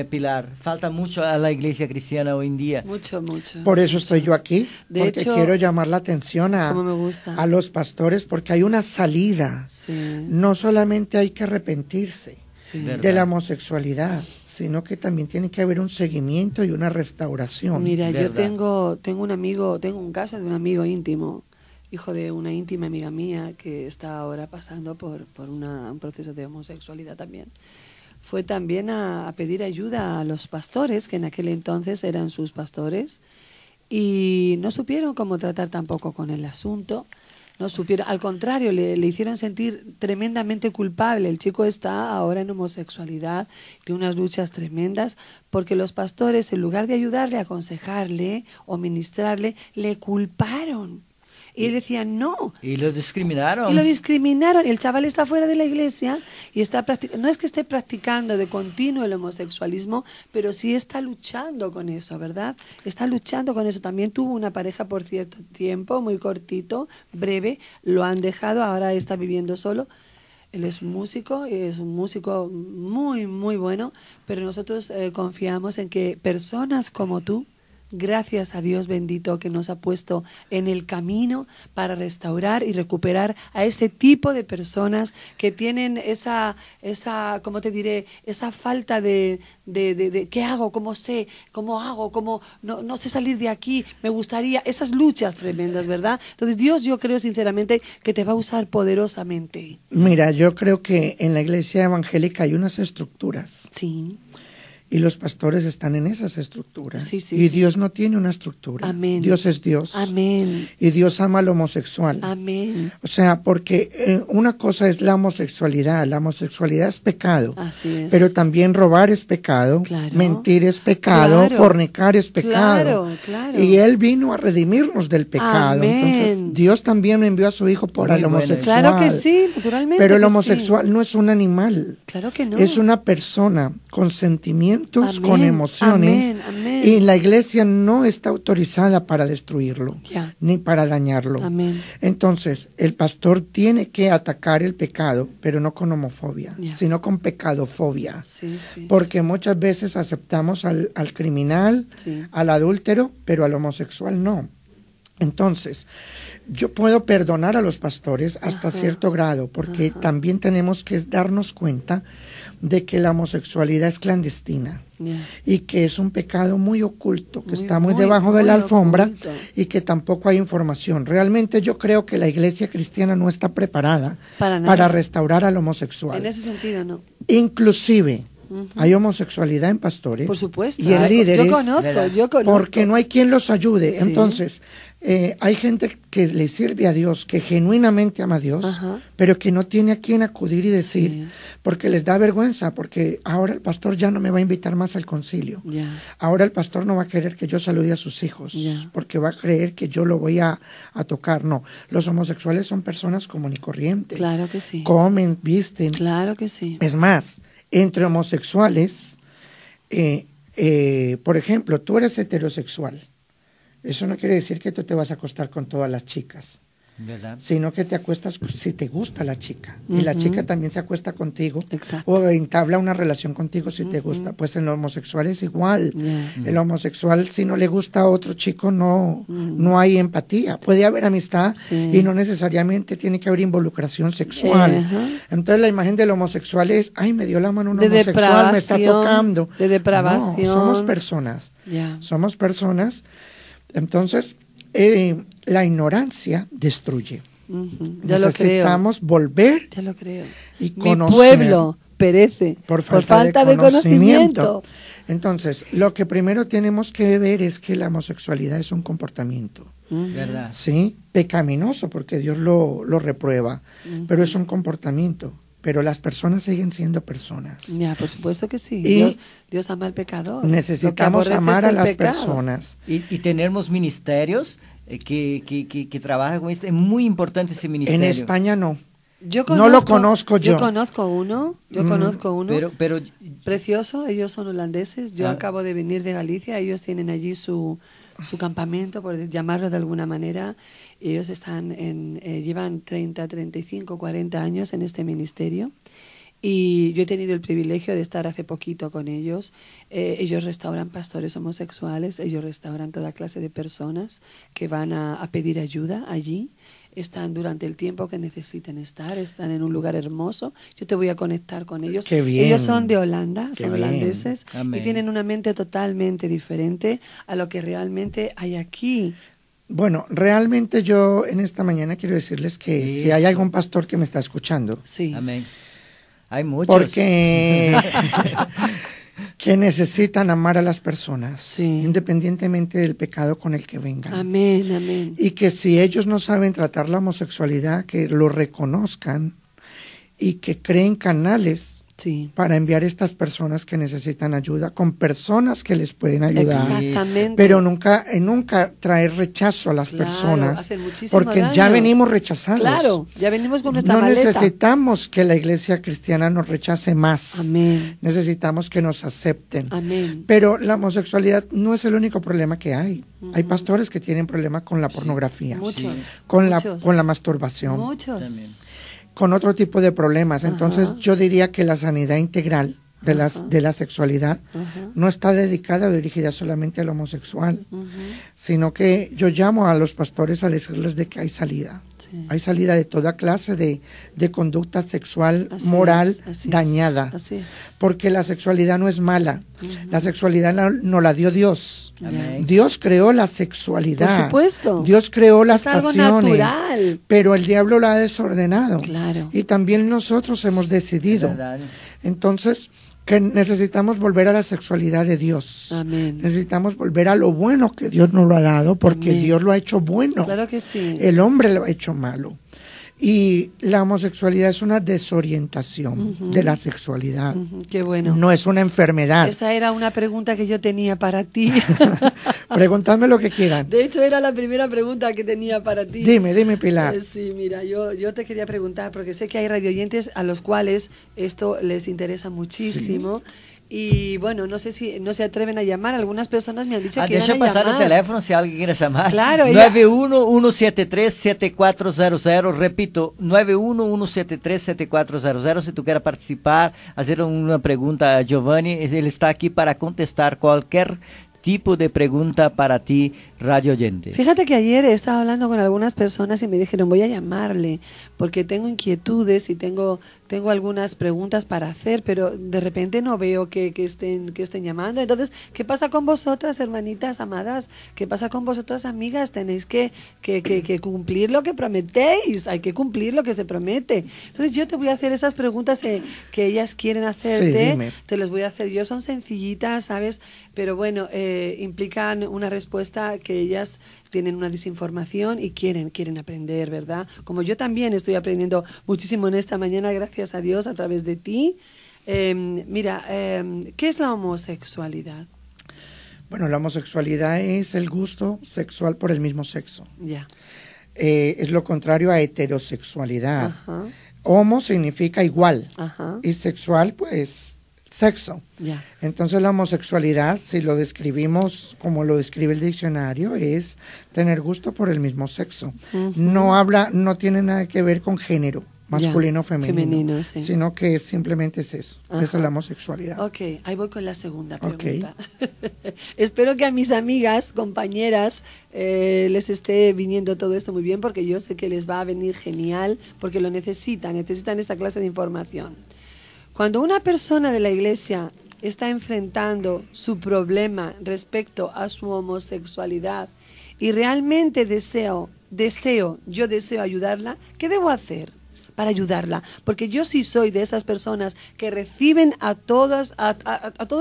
Pilar, falta mucho a la iglesia cristiana hoy en día. Mucho. Por eso estoy yo aquí, porque hecho, quiero llamar la atención a los pastores, porque hay una salida. No solamente hay que arrepentirse de la homosexualidad, sino que también tiene que haber un seguimiento y una restauración. Mira, yo tengo un caso de un amigo íntimo, hijo de una íntima amiga mía que está ahora pasando por un proceso de homosexualidad también. Fue también a pedir ayuda a los pastores, que en aquel entonces eran sus pastores, y no supieron cómo tratar tampoco con el asunto. No supieron, al contrario, le hicieron sentir tremendamente culpable. El chico está ahora en homosexualidad, tiene unas luchas tremendas, porque los pastores, en lugar de ayudarle, aconsejarle o ministrarle, le culparon. Y él decía no. Y lo discriminaron. El chaval está fuera de la iglesia y está no es que esté practicando de continuo el homosexualismo, pero sí está luchando con eso, ¿verdad? Está luchando con eso. También tuvo una pareja por cierto tiempo, muy cortito, breve. Lo han dejado, ahora está viviendo solo. Él es un músico muy, muy bueno, pero nosotros confiamos en que personas como tú, gracias a Dios bendito que nos ha puesto en el camino para restaurar y recuperar a este tipo de personas que tienen esa ¿cómo te diré? Esa falta de ¿qué hago? ¿Cómo sé? ¿Cómo hago? ¿Cómo no sé salir de aquí? Me gustaría, esas luchas tremendas, ¿verdad? Entonces Dios, yo creo sinceramente que te va a usar poderosamente. Mira, yo creo que en la iglesia evangélica hay unas estructuras. Sí. Y los pastores están en esas estructuras. Y Dios no tiene una estructura. Amén. Dios es Dios. Amén. Y Dios ama al homosexual. Amén. O sea, porque una cosa es la homosexualidad. La homosexualidad es pecado. Así es. Pero también robar es pecado. Claro. Mentir es pecado. Claro. Fornicar es pecado. Claro. Y Él vino a redimirnos del pecado. Amén. Entonces, Dios también envió a su Hijo por el homosexual. Claro que sí, naturalmente. Pero el homosexual no es un animal. Claro que no. Es una persona con sentimientos, con emociones, amén. Y la iglesia no está autorizada para destruirlo, ni para dañarlo. Amén. Entonces, el pastor tiene que atacar el pecado, pero no con homofobia, sino con pecadofobia. Porque muchas veces aceptamos al criminal, al adúltero, pero al homosexual no. Entonces, yo puedo perdonar a los pastores hasta cierto grado, porque también tenemos que darnos cuenta de que la homosexualidad es clandestina y que es un pecado muy oculto, que está muy debajo de la alfombra oculto. Y que tampoco hay información. Realmente yo creo que la iglesia cristiana no está preparada para restaurar al homosexual. En ese sentido, no. Inclusive hay homosexualidad en pastores. Por supuesto. Y en líderes. Yo conozco. Porque no hay quien los ayude. Sí. Entonces, hay gente que le sirve a Dios, que genuinamente ama a Dios, pero que no tiene a quien acudir y decir, porque les da vergüenza, porque ahora el pastor ya no me va a invitar más al concilio. Ahora el pastor no va a querer que yo salude a sus hijos, porque va a creer que yo lo voy a tocar. No, los homosexuales son personas común y corriente. Claro que sí. Comen, visten. Claro que sí. Es más, entre homosexuales, por ejemplo, tú eres heterosexual. Eso no quiere decir que tú te vas a acostar con todas las chicas, ¿verdad? Sino que te acuestas si te gusta la chica. Y la chica también se acuesta contigo. Exacto. O entabla una relación contigo si te gusta. Pues en el homosexual es igual. El homosexual, si no le gusta a otro chico, no hay empatía. Puede haber amistad y no necesariamente tiene que haber involucración sexual. Entonces la imagen del homosexual es, ay, me dio la mano un homosexual, me está tocando. De depravación. No, somos personas. Somos personas. Entonces, la ignorancia destruye. Necesitamos volver y conocer. Mi pueblo perece por falta de conocimiento. Entonces, lo que primero tenemos que ver es que la homosexualidad es un comportamiento. ¿Verdad? ¿Sí? Pecaminoso, porque Dios lo reprueba, pero es un comportamiento. Pero las personas siguen siendo personas. Ya, por supuesto que sí. Y Dios ama al pecador. Necesitamos amar a las personas. Y tenemos ministerios que trabajan con esto. Es muy importante ese ministerio. En España no. No lo conozco yo. Yo conozco uno. Pero precioso. Ellos son holandeses. Yo acabo de venir de Galicia. Ellos tienen allí su campamento, por llamarlo de alguna manera. Ellos llevan 30, 35, 40 años en este ministerio y yo he tenido el privilegio de estar hace poquito con ellos. Ellos restauran pastores homosexuales, ellos restauran toda clase de personas que van a pedir ayuda allí. Están durante el tiempo que necesiten estar, están en un lugar hermoso. Yo te voy a conectar con ellos. Qué bien. Ellos son de Holanda, Qué son holandeses Amén. Y tienen una mente totalmente diferente a lo que realmente hay aquí. Bueno, realmente yo en esta mañana quiero decirles que si hay algún pastor que me está escuchando, Amén. Hay muchos. Porque que necesitan amar a las personas, independientemente del pecado con el que vengan. Amén, amén. Y que si ellos no saben tratar la homosexualidad, que lo reconozcan y que creen canales para enviar a estas personas que necesitan ayuda con personas que les pueden ayudar. Exactamente. Pero nunca traer rechazo a las personas, porque daño. ya venimos rechazados. Claro, ya venimos con nuestra No maleta. necesitamos que la iglesia cristiana nos rechace más. Amén. Necesitamos que nos acepten. Amén. Pero la homosexualidad no es el único problema que hay. Hay pastores que tienen problemas con la pornografía, con la masturbación. Muchos. Con otro tipo de problemas. Entonces yo diría que la sanidad integral de la sexualidad no está dedicada o dirigida solamente al homosexual, sino que yo llamo a los pastores a decirles de que hay salida. Hay salida de toda clase de conducta sexual, moral, dañada. Porque la sexualidad no es mala. La sexualidad no la dio Dios. Dios creó la sexualidad. Por supuesto. Dios creó las pasiones. Natural. Pero el diablo la ha desordenado. Claro. Y también nosotros hemos decidido. Entonces, que necesitamos volver a la sexualidad de Dios. Amén. Necesitamos volver a lo bueno que Dios nos lo ha dado, porque Dios lo ha hecho bueno. Claro que sí. El hombre lo ha hecho malo. Y la homosexualidad es una desorientación de la sexualidad. Qué bueno. No es una enfermedad. Esa era una pregunta que yo tenía para ti. Pregúntame lo que quieran. De hecho, era la primera pregunta que tenía para ti. Dime, Pilar. Sí, mira, yo te quería preguntar, porque sé que hay radioyentes a los cuales esto les interesa muchísimo. Sí. Y bueno, no sé si no se atreven a llamar. Algunas personas me han dicho que deixa iban a pasar llamar. el teléfono si alguien quiere llamar. Claro. 91-173-7400. Repito, 91-173-7400. Si tú quieres participar, hacer una pregunta a Giovanni, él está aquí para contestar cualquier tipo de pregunta para ti, radio oyente. Fíjate que ayer he estado hablando con algunas personas y me dijeron, voy a llamarle porque tengo inquietudes y tengo tengo algunas preguntas para hacer, pero de repente no veo que estén llamando. Entonces, ¿qué pasa con vosotras, hermanitas amadas? ¿Qué pasa con vosotras, amigas? Tenéis que cumplir lo que prometéis. Hay que cumplir lo que se promete. Entonces, yo te voy a hacer esas preguntas que ellas quieren hacerte. Sí, te las voy a hacer yo. Son sencillitas, ¿sabes? Pero bueno, implican una respuesta que ellas tienen una desinformación y quieren aprender, ¿verdad? Como yo también estoy aprendiendo muchísimo en esta mañana, gracias a Dios, a través de ti. Mira, ¿qué es la homosexualidad? Bueno, la homosexualidad es el gusto sexual por el mismo sexo. Ya. Es lo contrario a heterosexualidad. Ajá. Homo significa igual. Ajá. Y sexual, pues, sexo. Ya. Entonces la homosexualidad, si lo describimos como lo describe el diccionario, es tener gusto por el mismo sexo. No tiene nada que ver con género, masculino o femenino, sí. sino que simplemente es eso. Esa es la homosexualidad. Ok, ahí voy con la segunda pregunta. Espero que a mis amigas, compañeras, les esté viniendo todo esto muy bien, porque yo sé que les va a venir genial, porque lo necesitan esta clase de información. Cuando una persona de la iglesia está enfrentando su problema respecto a su homosexualidad y realmente deseo ayudarla, ¿qué debo hacer para ayudarla? Porque yo sí soy de esas personas que reciben a todos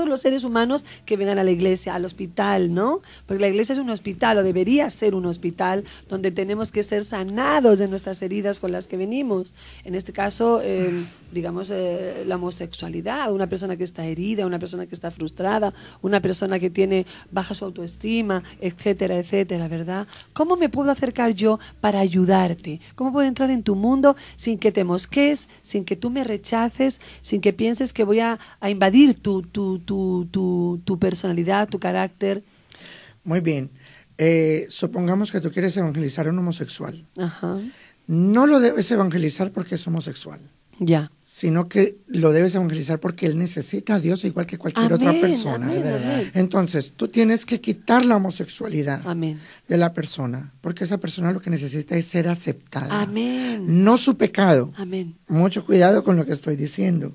los seres humanos que vengan a la iglesia, al hospital, ¿no? Porque la iglesia es un hospital, o debería ser un hospital, donde tenemos que ser sanados de nuestras heridas con las que venimos. En este caso, la homosexualidad, una persona que está herida, una persona que está frustrada, una persona que tiene baja su autoestima, etcétera, etcétera, ¿verdad? ¿Cómo me puedo acercar yo para ayudarte? ¿Cómo puedo entrar en tu mundo sin que te mosques, sin que tú me rechaces, sin que pienses que voy a invadir tu personalidad, tu carácter? Muy bien. Supongamos que tú quieres evangelizar a un homosexual. Ajá. No lo debes evangelizar porque es homosexual. Ya. Sino que lo debes evangelizar porque él necesita a Dios igual que cualquier otra persona. Amén. Entonces, tú tienes que quitar la homosexualidad de la persona, porque esa persona lo que necesita es ser aceptada. Amén. No su pecado. Amén. Mucho cuidado con lo que estoy diciendo.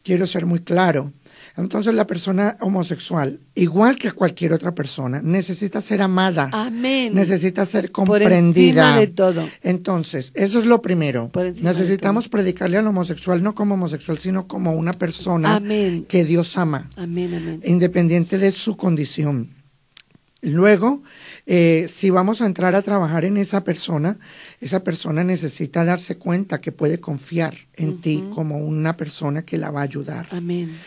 Quiero ser muy claro. Entonces, la persona homosexual, igual que cualquier otra persona, necesita ser amada. Amén. Necesita ser comprendida. Por encima de todo. Entonces, eso es lo primero. Necesitamos predicarle al homosexual no como homosexual, sino como una persona que Dios ama. Amén. Independiente de su condición. Luego, si vamos a entrar a trabajar en esa persona necesita darse cuenta que puede confiar en ti como una persona que la va a ayudar. Amén.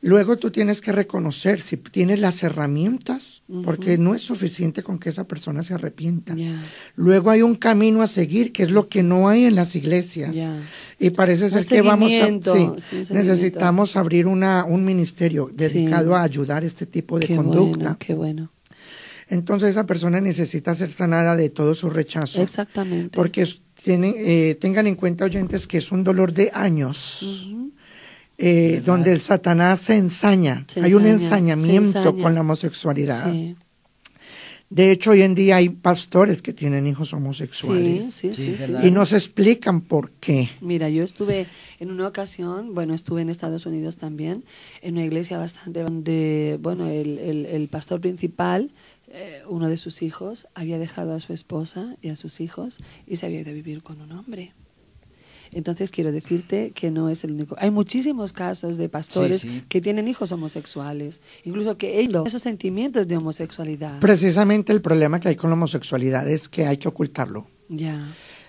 Luego tú tienes que reconocer si tienes las herramientas, porque no es suficiente con que esa persona se arrepienta. Luego hay un camino a seguir, que es lo que no hay en las iglesias. Y parece ser que necesitamos abrir un ministerio dedicado a ayudar a este tipo de conducta. Qué bueno. Entonces esa persona necesita ser sanada de todo su rechazo. Exactamente. Porque tengan en cuenta, oyentes, que es un dolor de años. Donde el Satanás se ensaña. Hay un ensañamiento con la homosexualidad. Sí. De hecho, hoy en día hay pastores que tienen hijos homosexuales. Sí. Y nos explican por qué. Mira, yo estuve en una ocasión, estuve en Estados Unidos también, en una iglesia bastante donde, el pastor principal, uno de sus hijos, había dejado a su esposa y a sus hijos y se había ido a vivir con un hombre. Entonces quiero decirte que no es el único. Hay muchísimos casos de pastores que tienen hijos homosexuales, incluso que ellos esos sentimientos de homosexualidad. Precisamente el problema que hay con la homosexualidad es que hay que ocultarlo. Ya.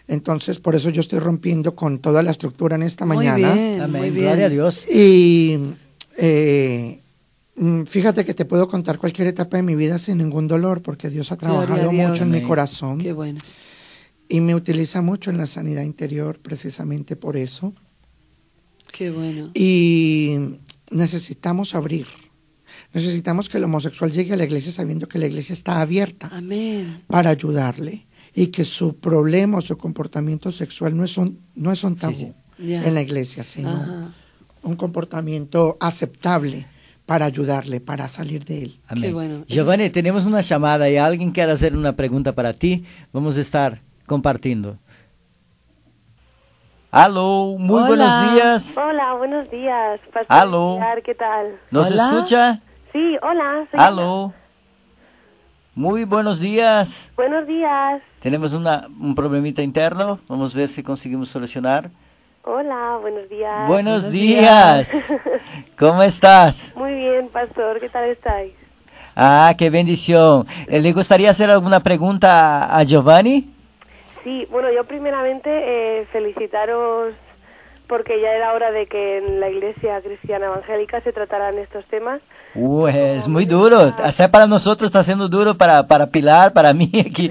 Entonces, por eso yo estoy rompiendo con toda la estructura en esta mañana. Amén. Gloria a Dios. Y fíjate que te puedo contar cualquier etapa de mi vida sin ningún dolor, porque Dios ha trabajado mucho en mi corazón. Qué bueno. Y me utiliza mucho en la sanidad interior precisamente por eso. Qué bueno. Y necesitamos abrir. Necesitamos que el homosexual llegue a la iglesia sabiendo que la iglesia está abierta. Amén. Para ayudarle. Y que su problema o su comportamiento sexual no es un tabú en la iglesia, sino un comportamiento aceptable para ayudarle, para salir de él. Amén. Qué bueno. Giovanni, tenemos una llamada y alguien quiere hacer una pregunta para ti. Vamos a estar compartiendo. Aló, muy Hola. buenos días. Hola, buenos días. Pastor Aló. Pilar, ¿qué tal? ¿Nos Hola. escucha? Sí, hola. Soy Aló. Muy buenos días. Ana. Buenos días. Tenemos un problemita interno. Vamos a ver si conseguimos solucionar. Hola, buenos días. Buenos días. ¿Cómo estás? Muy bien, pastor. ¿Qué tal estáis? Ah, qué bendición. ¿Le gustaría hacer alguna pregunta a Giovanni? Sí, bueno, yo primeramente felicitaros porque ya era hora de que en la Iglesia Cristiana Evangélica se trataran estos temas. Es muy duro. Hasta para nosotros está siendo duro, para Pilar, para mí aquí.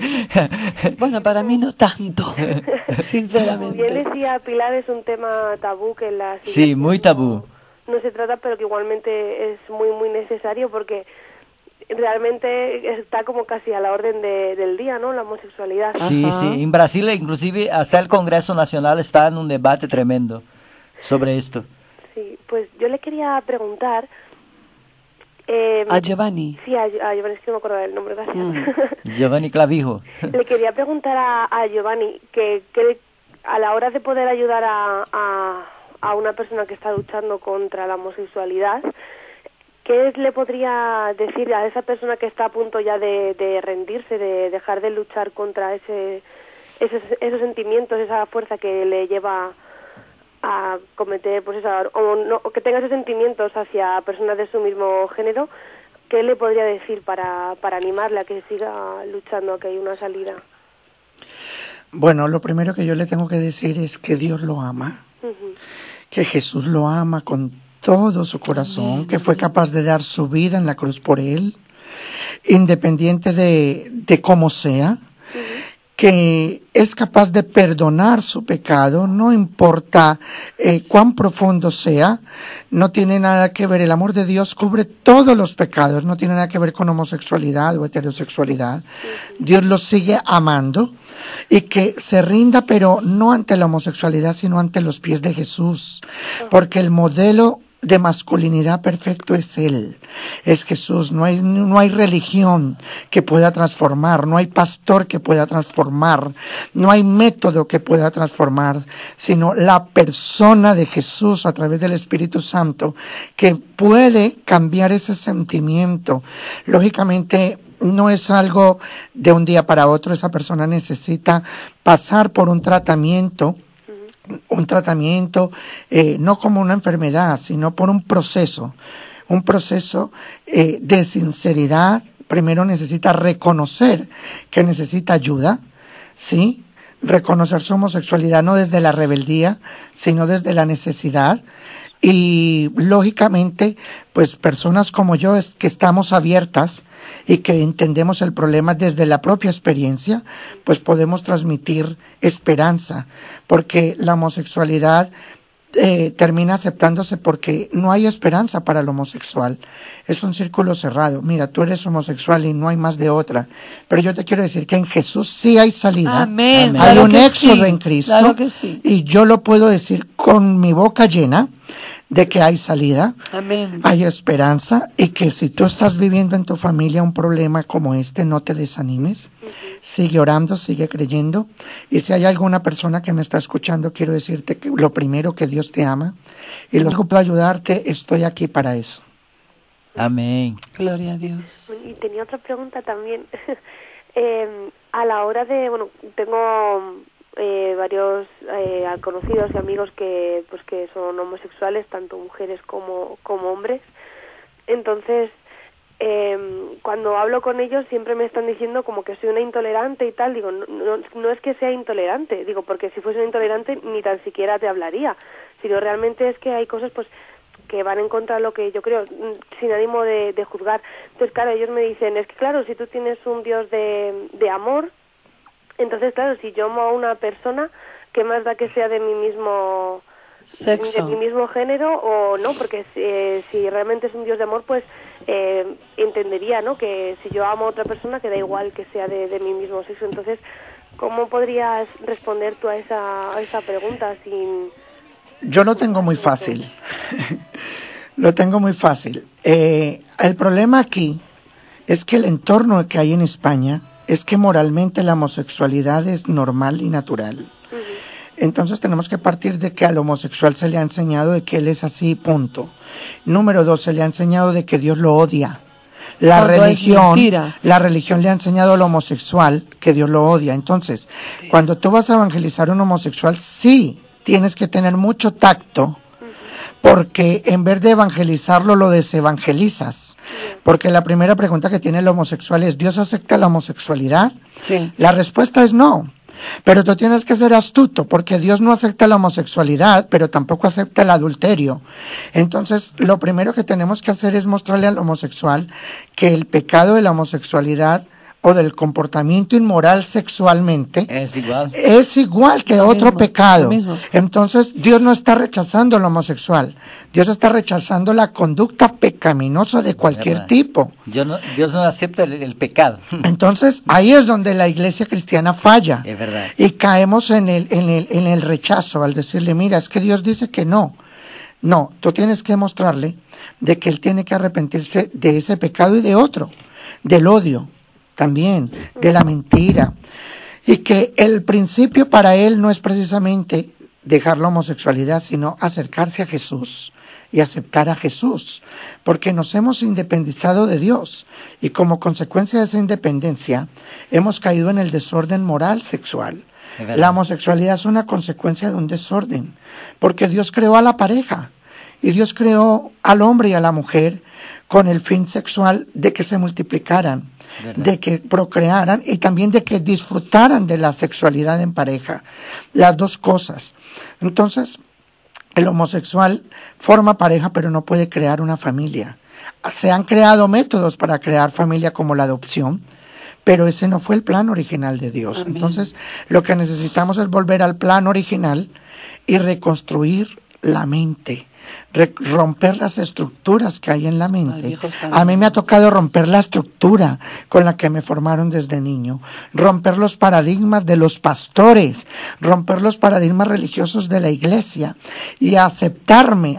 Bueno, para mí no tanto, Como sinceramente. bien decía Pilar, es un tema tabú que en las Sí, iglesias muy tabú. no se trata, pero que igualmente es muy, muy necesario porque realmente está como casi a la orden del día, ¿no? La homosexualidad. Sí, Ajá. sí. En Brasil, inclusive, hasta el Congreso Nacional está en un debate tremendo sobre esto. Sí, pues yo le quería preguntar... A Giovanni. Sí, a Giovanni, es que no me acuerdo del nombre, gracias. Giovanni Clavijo. Le quería preguntar a Giovanni que a la hora de poder ayudar a una persona que está luchando contra la homosexualidad, ¿qué le podría decir a esa persona que está a punto ya de rendirse, de dejar de luchar contra esos sentimientos, esa fuerza que le lleva a cometer, pues eso, o que tenga esos sentimientos hacia personas de su mismo género? ¿Qué le podría decir para animarle a que siga luchando, a que hay una salida? Bueno, lo primero que yo le tengo que decir es que Dios lo ama, que Jesús lo ama con todo su corazón, que fue capaz de dar su vida en la cruz por él, independiente de cómo sea, que es capaz de perdonar su pecado, no importa cuán profundo sea, no tiene nada que ver, el amor de Dios cubre todos los pecados, no tiene nada que ver con homosexualidad o heterosexualidad. Dios los sigue amando y que se rinda, pero no ante la homosexualidad, sino ante los pies de Jesús, porque el modelo de masculinidad perfecto es Él, es Jesús. No hay religión que pueda transformar, no hay pastor que pueda transformar, no hay método que pueda transformar, sino la persona de Jesús a través del Espíritu Santo que puede cambiar ese sentimiento. Lógicamente no es algo de un día para otro, esa persona necesita pasar por un tratamiento, no como una enfermedad, sino por un proceso de sinceridad. Primero necesita reconocer que necesita ayuda, ¿sí? Reconocer su homosexualidad no desde la rebeldía, sino desde la necesidad. Y lógicamente, pues personas como yo que estamos abiertas y que entendemos el problema desde la propia experiencia, pues podemos transmitir esperanza, porque la homosexualidad termina aceptándose porque no hay esperanza para el homosexual. Es un círculo cerrado. Mira, tú eres homosexual y no hay más de otra. Pero yo te quiero decir que en Jesús sí hay salida. Amén. Hay Claro un que éxodo sí. en Cristo. Claro que sí. Y yo lo puedo decir con mi boca llena de que hay salida, Amén. hay esperanza, y que si tú estás viviendo en tu familia un problema como este, no te desanimes. Sigue orando, sigue creyendo. Y si hay alguna persona que me está escuchando, quiero decirte que lo primero, que Dios te ama, y lo que puedo ayudarte, estoy aquí para eso. Amén. Gloria a Dios. Y tenía otra pregunta también. A la hora de, bueno, tengo varios conocidos y amigos que son homosexuales, tanto mujeres como hombres. Entonces, cuando hablo con ellos siempre me están diciendo como que soy una intolerante y tal. Digo, no es que sea intolerante, digo, porque si fuese una intolerante ni tan siquiera te hablaría, sino realmente es que hay cosas pues que van en contra de lo que yo creo, sin ánimo de juzgar. Entonces, claro, ellos me dicen, es que claro, si tú tienes un Dios de amor, entonces, claro, si yo amo a una persona, ¿qué más da que sea de mi mismo Sexo. de mi mismo género o no? Porque si realmente es un Dios de amor, pues entendería, ¿no?, que si yo amo a otra persona, que da igual que sea de mi mismo sexo. Entonces, ¿cómo podrías responder tú a esa pregunta sin...? Yo lo tengo muy fácil. Lo tengo muy fácil. El problema aquí es que el entorno que hay en España es que moralmente la homosexualidad es normal y natural. Entonces tenemos que partir de que al homosexual se le ha enseñado de que él es así, punto. Número 2, se le ha enseñado de que Dios lo odia. La religión le ha enseñado al homosexual que Dios lo odia. Entonces, cuando tú vas a evangelizar a un homosexual, sí, tienes que tener mucho tacto, porque en vez de evangelizarlo, lo desevangelizas. Porque la primera pregunta que tiene el homosexual es, ¿Dios acepta la homosexualidad? Sí. La respuesta es no. Pero tú tienes que ser astuto, porque Dios no acepta la homosexualidad, pero tampoco acepta el adulterio. Entonces, lo primero que tenemos que hacer es mostrarle al homosexual que el pecado de la homosexualidad o del comportamiento inmoral sexualmente es igual que otro pecado. Entonces, Dios no está rechazando lo homosexual. Dios está rechazando la conducta pecaminosa de cualquier tipo. Dios no acepta el pecado. Entonces, ahí es donde la iglesia cristiana falla. Es verdad. Y caemos en el rechazo al decirle, mira, es que Dios dice que no. No, tú tienes que mostrarle de que él tiene que arrepentirse de ese pecado y de otro, del odio también, de la mentira, y que el principio para él no es precisamente dejar la homosexualidad, sino acercarse a Jesús y aceptar a Jesús, porque nos hemos independizado de Dios y como consecuencia de esa independencia hemos caído en el desorden moral sexual. La homosexualidad es una consecuencia de un desorden, porque Dios creó a la pareja y Dios creó al hombre y a la mujer con el fin sexual de que se multiplicaran, de que procrearan y también de que disfrutaran de la sexualidad en pareja, las dos cosas. Entonces, el homosexual forma pareja pero no puede crear una familia. Se han creado métodos para crear familia como la adopción, pero ese no fue el plan original de Dios. Amén. Entonces, lo que necesitamos es volver al plan original y reconstruir la mente, romper las estructuras que hay en la mente. A mí me ha tocado romper la estructura con la que me formaron desde niño, romper los paradigmas de los pastores, romper los paradigmas religiosos de la iglesia y aceptarme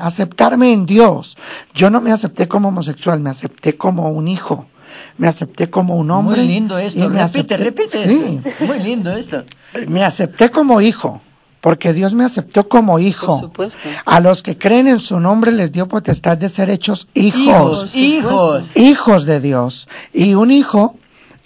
en Dios. Yo no me acepté como homosexual, me acepté como un hijo. Me acepté como un hombre. Muy lindo esto, repite. Sí. Muy lindo esto. Me acepté como hijo, porque Dios me aceptó como hijo. Por supuesto. A los que creen en su nombre les dio potestad de ser hechos hijos. Hijos de Dios. Y un hijo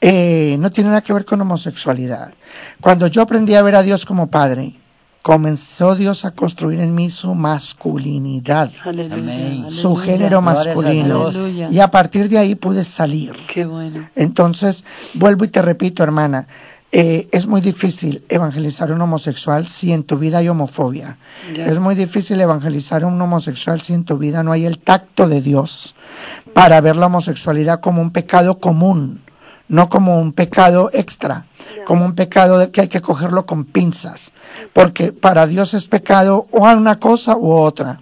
no tiene nada que ver con homosexualidad. Cuando yo aprendí a ver a Dios como padre, comenzó Dios a construir en mí su masculinidad, su género masculino, y a partir de ahí pude salir. Qué bueno. Entonces, vuelvo y te repito, hermana, es muy difícil evangelizar a un homosexual si en tu vida hay homofobia. Es muy difícil evangelizar a un homosexual si en tu vida no hay el tacto de Dios para ver la homosexualidad como un pecado común, no como un pecado extra, como un pecado que hay que cogerlo con pinzas, porque para Dios es pecado o una cosa u otra.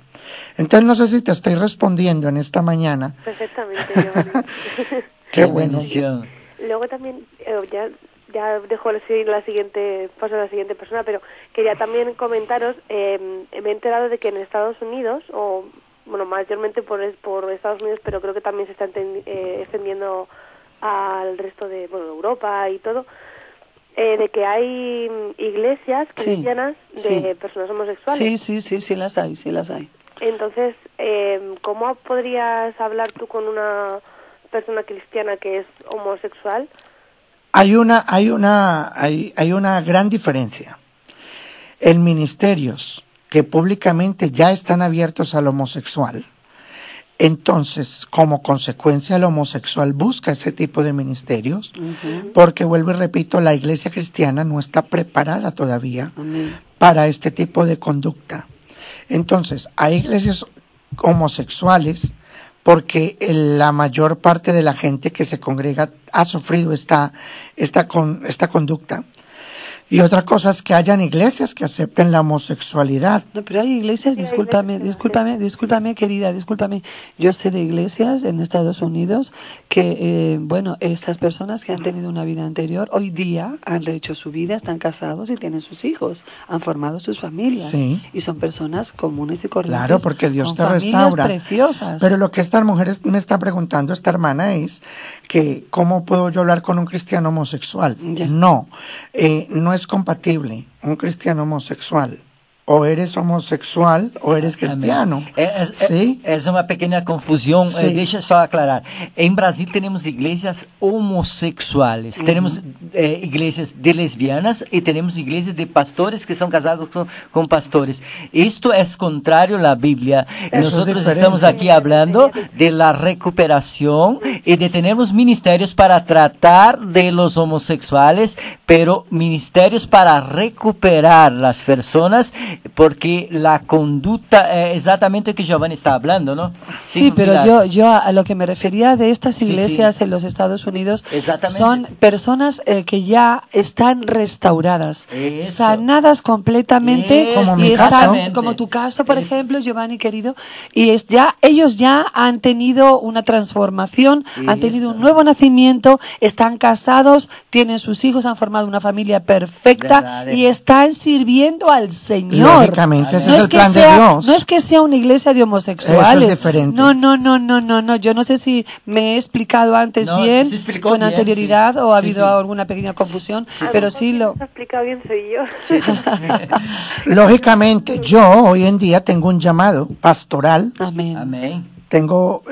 Entonces no sé si te estoy respondiendo en esta mañana. Perfectamente, Giovanni. Qué bueno. Luego también, ya dejo la siguiente, paso a la siguiente persona, pero quería también comentaros, me he enterado de que en Estados Unidos, o bueno, mayormente por Estados Unidos, pero creo que también se está extendiendo al resto de Europa y todo, de que hay iglesias cristianas de personas homosexuales. Sí, las hay. Entonces, ¿cómo podrías hablar tú con una persona cristiana que es homosexual? Hay una gran diferencia. En ministerios que públicamente ya están abiertos al homosexual, entonces, como consecuencia, el homosexual busca ese tipo de ministerios, porque, vuelvo y repito, la iglesia cristiana no está preparada todavía para este tipo de conducta. Entonces, hay iglesias homosexuales porque la mayor parte de la gente que se congrega ha sufrido esta conducta. Y otra cosa es que hayan iglesias que acepten la homosexualidad. No, pero hay iglesias, discúlpame, querida, discúlpame. Yo sé de iglesias en Estados Unidos que, estas personas que han tenido una vida anterior, hoy día han rehecho su vida, están casados y tienen sus hijos, han formado sus familias. Sí. Y son personas comunes y corrientes. Claro, porque Dios te restaura. Preciosas. Pero lo que esta mujer me está preguntando, esta hermana, es que ¿cómo puedo yo hablar con un cristiano homosexual? Ya. No es es compatible un cristiano homosexual. O eres homosexual o eres cristiano. ¿Sí? Es una pequeña confusión. Sí. Deixa só aclarar. En Brasil tenemos iglesias homosexuales. Tenemos iglesias de lesbianas y tenemos iglesias de pastores que son casados con pastores. Esto es contrario a la Biblia. Nosotros estamos aquí hablando de la recuperación y de tener ministerios para tratar de los homosexuales, pero ministerios para recuperar las personas, porque la conducta, exactamente lo que Giovanni está hablando, ¿no? Sí, pero yo a lo que me refería de estas iglesias en los Estados Unidos son personas que ya están restauradas, sanadas completamente, y están, como tu caso, por ejemplo, Giovanni querido, y ellos ya han tenido una transformación, han tenido un nuevo nacimiento, están casados, tienen sus hijos, han formado una familia perfecta y están sirviendo al Señor. Lógicamente, ese es el plan de Dios. No es que sea una iglesia de homosexuales. Eso es diferente. No. Yo no sé si me he explicado antes bien, con anterioridad, o ha habido alguna pequeña confusión, pero sí lo... ha explicado bien soy yo. Lógicamente, yo hoy en día tengo un llamado pastoral. Amén. Tengo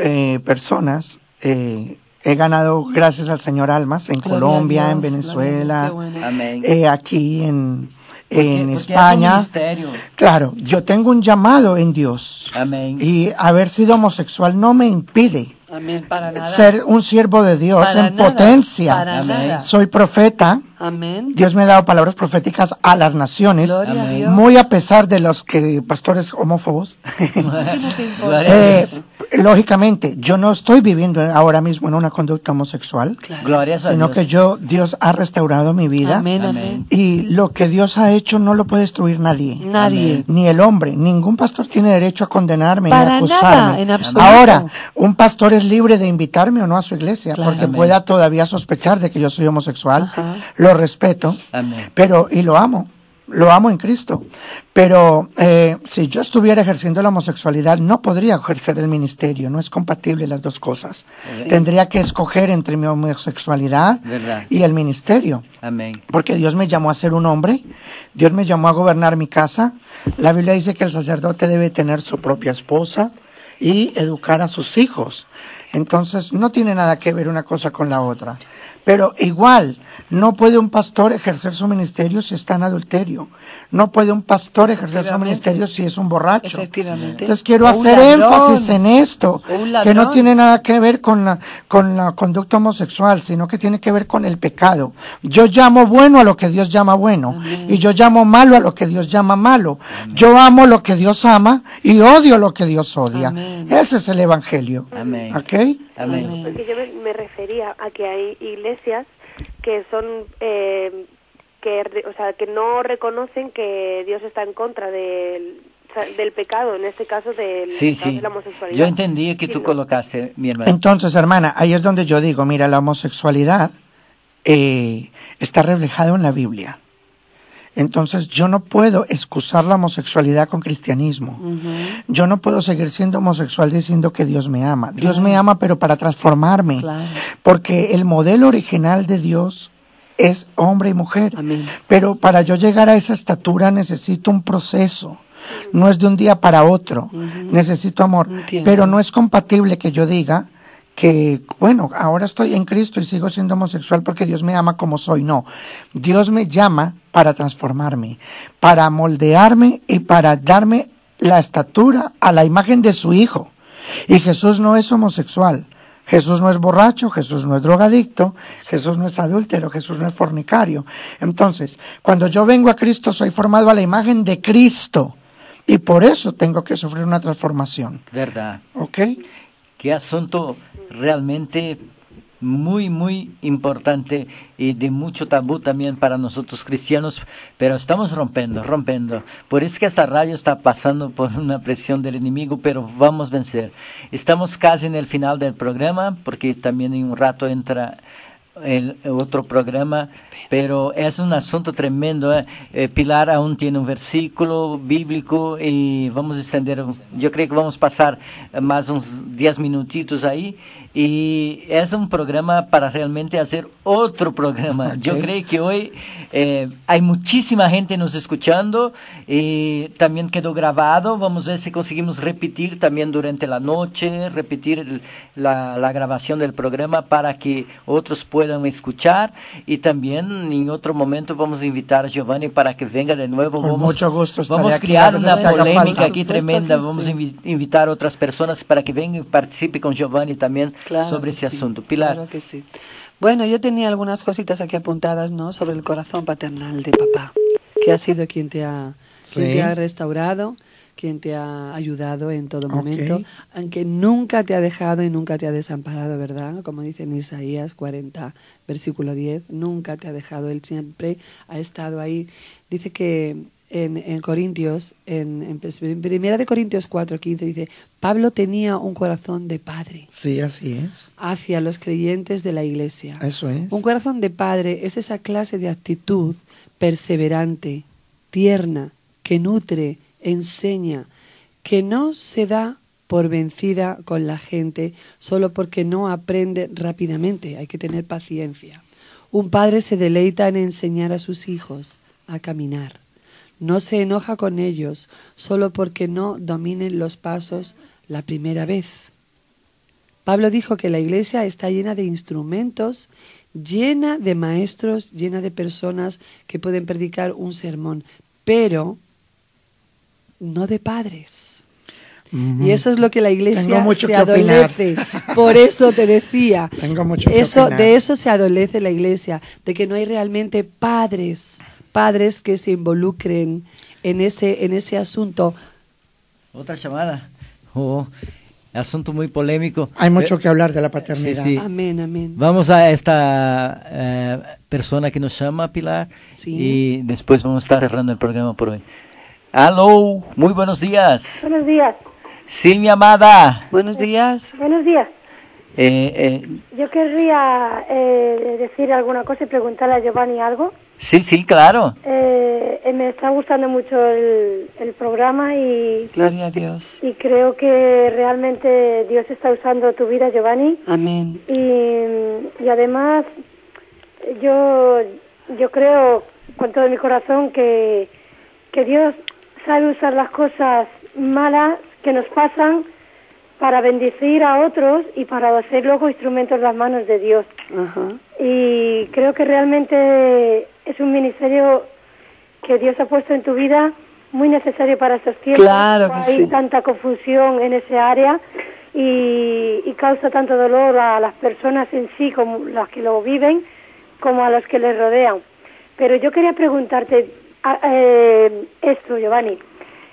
personas... he ganado, gracias al Señor, almas en Colombia, en Venezuela, aquí en España. Claro, yo tengo un llamado en Dios. Amén. Y haber sido homosexual no me impide para nada. ser un siervo de Dios Para en nada. potencia. Para nada. Soy profeta. Amén. Dios me ha dado palabras proféticas a las naciones, Gloria a Dios. muy a pesar de los pastores homófobos. Lógicamente, yo no estoy viviendo ahora mismo en una conducta homosexual, sino que Dios ha restaurado mi vida. Amén. Y lo que Dios ha hecho no lo puede destruir nadie. Ni el hombre. Ningún pastor tiene derecho a condenarme ni a acusarme. Nada, en absoluto. Ahora, un pastor es libre de invitarme o no a su iglesia, porque pueda todavía sospechar de que yo soy homosexual. Lo respeto, pero y lo amo en Cristo. Pero si yo estuviera ejerciendo la homosexualidad, no podría ejercer el ministerio. No es compatible las dos cosas. Tendría que escoger entre mi homosexualidad y el ministerio. Porque Dios me llamó a ser un hombre. Dios me llamó a gobernar mi casa. La Biblia dice que el sacerdote debe tener su propia esposa y educar a sus hijos. Entonces no tiene nada que ver una cosa con la otra. Pero igual, no puede un pastor ejercer su ministerio si está en adulterio. No puede un pastor ejercer su ministerio si es un borracho. Entonces quiero hacer énfasis en esto, que no tiene nada que ver con la conducta homosexual, sino que tiene que ver con el pecado. Yo llamo bueno a lo que Dios llama bueno, y yo llamo malo a lo que Dios llama malo. Yo amo lo que Dios ama y odio lo que Dios odia. Ese es el evangelio. ¿Okay? Porque yo me refería a que hay iglesias que son que no reconocen que Dios está en contra del pecado, en este caso de la homosexualidad. Yo entendí que tú colocaste, mi hermano. Entonces, hermana, ahí es donde yo digo, mira, la homosexualidad está reflejada en la Biblia. Entonces yo no puedo excusar la homosexualidad con cristianismo. Yo no puedo seguir siendo homosexual diciendo que Dios me ama. Dios me ama, pero para transformarme. Porque el modelo original de Dios es hombre y mujer. Pero para yo llegar a esa estatura necesito un proceso. No es de un día para otro. Necesito amor. Pero no es compatible que yo diga que, bueno, ahora estoy en Cristo y sigo siendo homosexual porque Dios me ama como soy. No, Dios me llama para transformarme, para moldearme y para darme la estatura a la imagen de su Hijo. Y Jesús no es homosexual, Jesús no es borracho, Jesús no es drogadicto, Jesús no es adúltero, Jesús no es fornicario. Entonces, cuando yo vengo a Cristo, soy formado a la imagen de Cristo. Y por eso tengo que sufrir una transformación. Verdad. ¿Ok? Qué asunto realmente muy, muy importante y de mucho tabú también para nosotros cristianos, pero estamos rompiendo. Por eso que esta radio está pasando por una presión del enemigo, pero vamos a vencer. Estamos casi en el final del programa, porque también en un rato entra el otro programa, pero es un asunto tremendo. Pilar aún tiene un versículo bíblico y vamos a extender, yo creo que vamos a pasar más unos 10 minutitos ahí y es un programa para realmente hacer otro programa. Okay. Yo creo que hoy hay muchísima gente nos escuchando y también quedó grabado. Vamos a ver si conseguimos repetir también durante la noche, repetir la grabación del programa para que otros puedan escuchar, y también en otro momento vamos a invitar a Giovanni para que venga de nuevo. Con mucho gusto. Vamos a crear una polémica aquí tremenda. Vamos a invitar a otras personas para que vengan y participen con Giovanni también. Claro sobre ese asunto. Pilar. Claro que sí. Bueno, yo tenía algunas cositas aquí apuntadas, ¿no? Sobre el corazón paternal de papá, que ha sido quien te ha restaurado, quien te ha ayudado en todo momento, aunque nunca te ha dejado y nunca te ha desamparado, ¿verdad? Como dice en Isaías 40, versículo 10, nunca te ha dejado, Él siempre ha estado ahí. Dice que en Corintios, en Primera de Corintios 4:15 dice, Pablo tenía un corazón de padre. Sí, así es. Hacia los creyentes de la iglesia. Eso es. Un corazón de padre es esa clase de actitud perseverante, tierna, que nutre, enseña, que no se da por vencida con la gente solo porque no aprende rápidamente. Hay que tener paciencia. Un padre se deleita en enseñar a sus hijos a caminar. No se enoja con ellos solo porque no dominen los pasos la primera vez. Pablo dijo que la iglesia está llena de instrumentos, llena de maestros, llena de personas que pueden predicar un sermón, pero no de padres. Y eso es lo que la iglesia se adolece. Por eso te decía, de eso se adolece la iglesia, de que no hay realmente padres que se involucren en ese asunto. Otra llamada. Asunto muy polémico. Hay mucho que hablar de la paternidad. Sí. Amén, amén. Vamos a esta persona que nos llama, Pilar, y después vamos a estar cerrando el programa por hoy. Aló, muy buenos días. Buenos días. Sí, mi amada. Buenos días. Buenos días. Yo querría decir alguna cosa y preguntarle a Giovanni algo. Sí, claro. Me está gustando mucho el programa y... Gloria a Dios. Y creo que realmente Dios está usando tu vida, Giovanni. Amén. Y además, yo creo con todo mi corazón que Dios sabe usar las cosas malas que nos pasan para bendecir a otros y para hacer luego instrumentos en las manos de Dios. Ajá. Y creo que realmente es un ministerio que Dios ha puesto en tu vida muy necesario para estos tiempos. Claro que hay tanta confusión en ese área y causa tanto dolor a las personas en sí, como las que lo viven, como a los que les rodean. Pero yo quería preguntarte esto, Giovanni.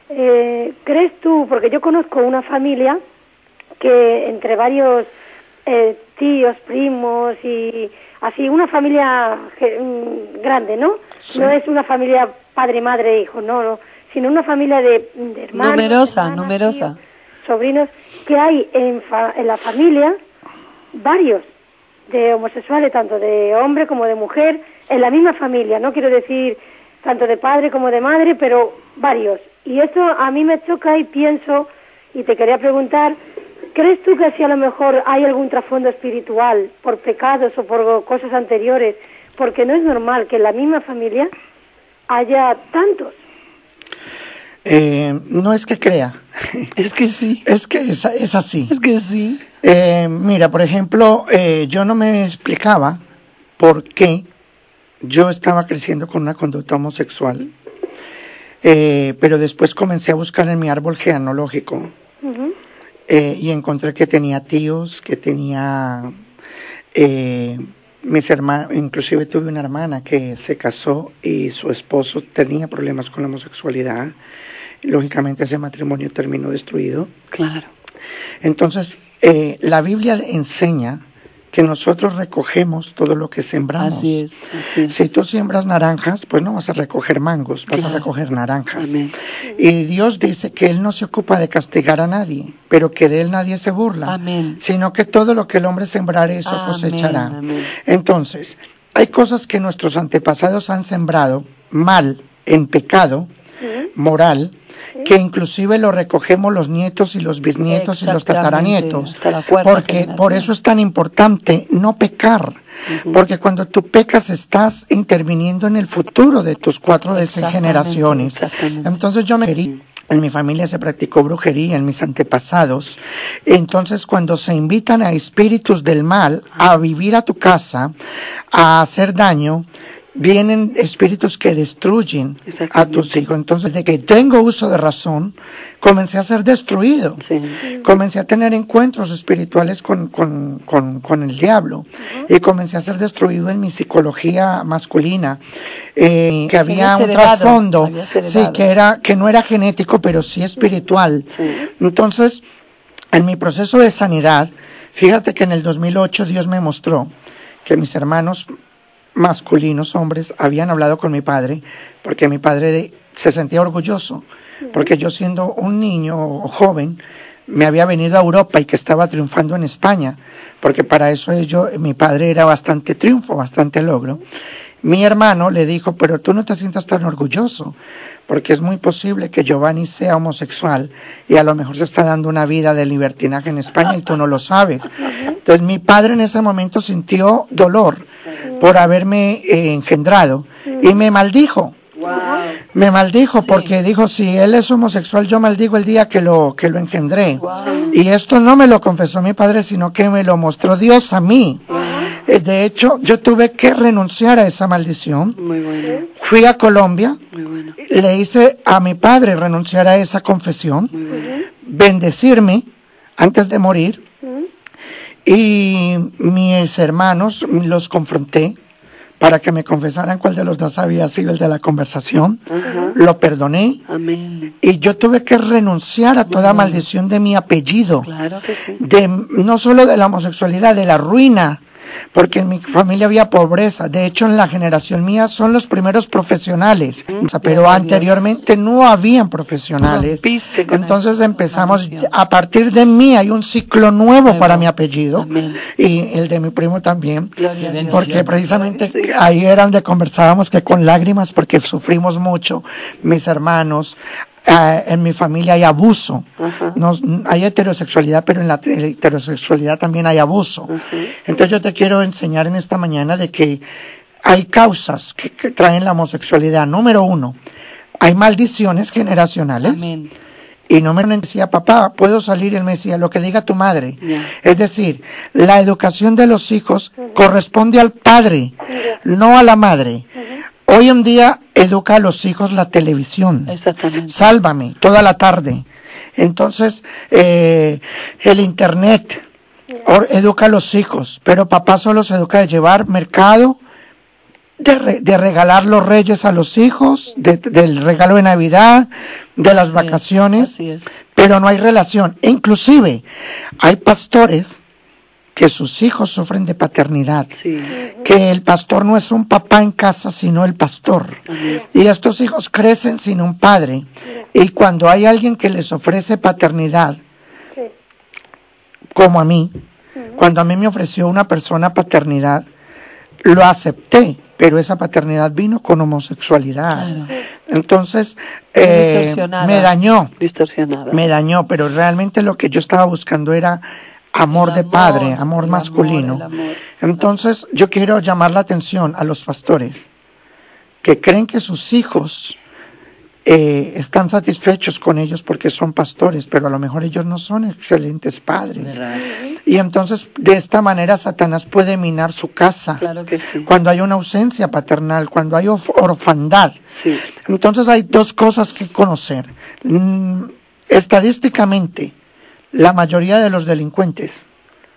¿Crees tú, porque yo conozco una familia que entre varios tíos, primos y así, una familia grande, ¿no? Sí. No es una familia padre, madre, hijo, no, sino una familia de hermanos. Numerosa. Tíos, sobrinos, que hay en la familia varios de homosexuales, tanto de hombre como de mujer, en la misma familia, no quiero decir tanto de padre como de madre, pero varios. Y esto a mí me choca y pienso, y te quería preguntar, ¿crees tú que si a lo mejor hay algún trasfondo espiritual por pecados o por cosas anteriores? Porque no es normal que en la misma familia haya tantos. No es que crea. Es que sí. Es que es así. Es que sí. Mira, por ejemplo, yo no me explicaba por qué yo estaba creciendo con una conducta homosexual, pero después comencé a buscar en mi árbol genealógico. Uh-huh. Y encontré que tenía tíos, que tenía mis hermanos, inclusive tuve una hermana que se casó y su esposo tenía problemas con la homosexualidad. Lógicamente ese matrimonio terminó destruido. Claro. Entonces, la Biblia enseña que nosotros recogemos todo lo que sembramos. Así es. Si tú siembras naranjas, pues no vas a recoger mangos, vas a recoger naranjas. Amén. Y Dios dice que Él no se ocupa de castigar a nadie, pero que de Él nadie se burla. Amén. Sino que todo lo que el hombre sembrare, eso cosechará. Amén. Entonces, hay cosas que nuestros antepasados han sembrado mal, en pecado, moral, que inclusive lo recogemos los nietos y los bisnietos y los tataranietos, porque por eso es tan importante no pecar, porque cuando tú pecas estás interviniendo en el futuro de tus 4 de 6 generaciones. Entonces yo me quería. En mi familia se practicó brujería, en mis antepasados. Entonces, cuando se invitan a espíritus del mal a vivir a tu casa, a hacer daño, vienen espíritus que destruyen a tus hijos. Entonces, de que tengo uso de razón, comencé a ser destruido. Comencé a tener encuentros espirituales con el diablo. Y comencé a ser destruido en mi psicología masculina. Que había un trasfondo, que no era genético, pero sí espiritual. Entonces, en mi proceso de sanidad, fíjate que en el 2008 Dios me mostró que mis hermanos masculinos, hombres, habían hablado con mi padre, porque mi padre se sentía orgulloso, porque yo siendo un niño o joven, me había venido a Europa y que estaba triunfando en España, porque para eso mi padre era bastante triunfo, bastante logro. Mi hermano le dijo, pero tú no te sientas tan orgulloso, porque es muy posible que Giovanni sea homosexual y a lo mejor se está dando una vida de libertinaje en España y tú no lo sabes. Entonces mi padre en ese momento sintió dolor por haberme engendrado y me maldijo. Me maldijo porque dijo, si él es homosexual, yo maldigo el día que lo engendré. Y esto no me lo confesó mi padre, sino que me lo mostró Dios a mí. De hecho, yo tuve que renunciar a esa maldición. Fui a Colombia, le hice a mi padre renunciar a esa confesión, bendecirme antes de morir, y mis hermanos los confronté para que me confesaran cuál de los dos había sido el de la conversación. Lo perdoné. Y yo tuve que renunciar a toda maldición de mi apellido, no solo de la homosexualidad, de la ruina, porque en mi familia había pobreza. De hecho, en la generación mía son los primeros profesionales, pero anteriormente no habían profesionales. Entonces empezamos, a partir de mí hay un ciclo nuevo para mi apellido, y el de mi primo también, porque precisamente ahí era donde conversábamos, que con lágrimas, porque sufrimos mucho, mis hermanos. En mi familia hay abuso. No, hay heterosexualidad, pero en la heterosexualidad también hay abuso. Entonces yo te quiero enseñar en esta mañana de que hay causas que traen la homosexualidad. Número 1, hay maldiciones generacionales. Y no me decía, papá, ¿puedo salir? Y él me decía, lo que diga tu madre. Es decir, la educación de los hijos corresponde al padre, no a la madre. Hoy en día educa a los hijos la televisión. Sálvame, toda la tarde. Entonces, el internet educa a los hijos, pero papá solo se educa de llevar mercado, de regalar los reyes a los hijos, del regalo de Navidad, de las vacaciones, pero no hay relación. E inclusive, hay pastores que sus hijos sufren de paternidad, que el pastor no es un papá en casa, sino el pastor. Y estos hijos crecen sin un padre. Y cuando hay alguien que les ofrece paternidad, como a mí, cuando a mí me ofreció una persona paternidad, lo acepté, pero esa paternidad vino con homosexualidad. Entonces, me dañó, pero realmente lo que yo estaba buscando era amor de padre, amor masculino. Entonces, yo quiero llamar la atención a los pastores que creen que sus hijos están satisfechos con ellos porque son pastores, pero a lo mejor ellos no son excelentes padres. Y entonces, de esta manera, Satanás puede minar su casa. Cuando hay una ausencia paternal, cuando hay orfandad. Entonces, hay dos cosas que conocer. Estadísticamente, la mayoría de los delincuentes,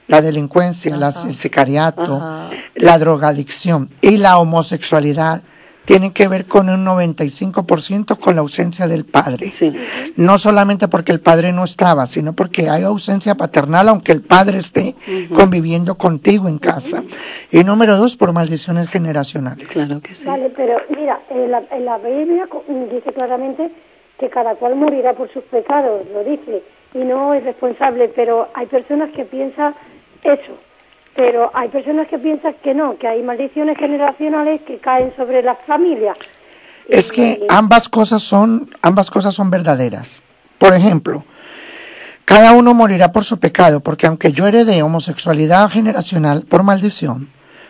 la delincuencia, el sicariato, la drogadicción y la homosexualidad tienen que ver con un 95% con la ausencia del padre. No solamente porque el padre no estaba, sino porque hay ausencia paternal, aunque el padre esté conviviendo contigo en casa. Y número 2, por maldiciones generacionales. Vale, pero mira, en la Biblia dice claramente que cada cual morirá por sus pecados, lo dice, y no es responsable, pero hay personas que piensan eso, pero hay personas que piensan que no, que hay maldiciones generacionales que caen sobre las familias. Es que ambas cosas son verdaderas. Por ejemplo, cada uno morirá por su pecado, porque aunque yo heredé homosexualidad generacional por maldición,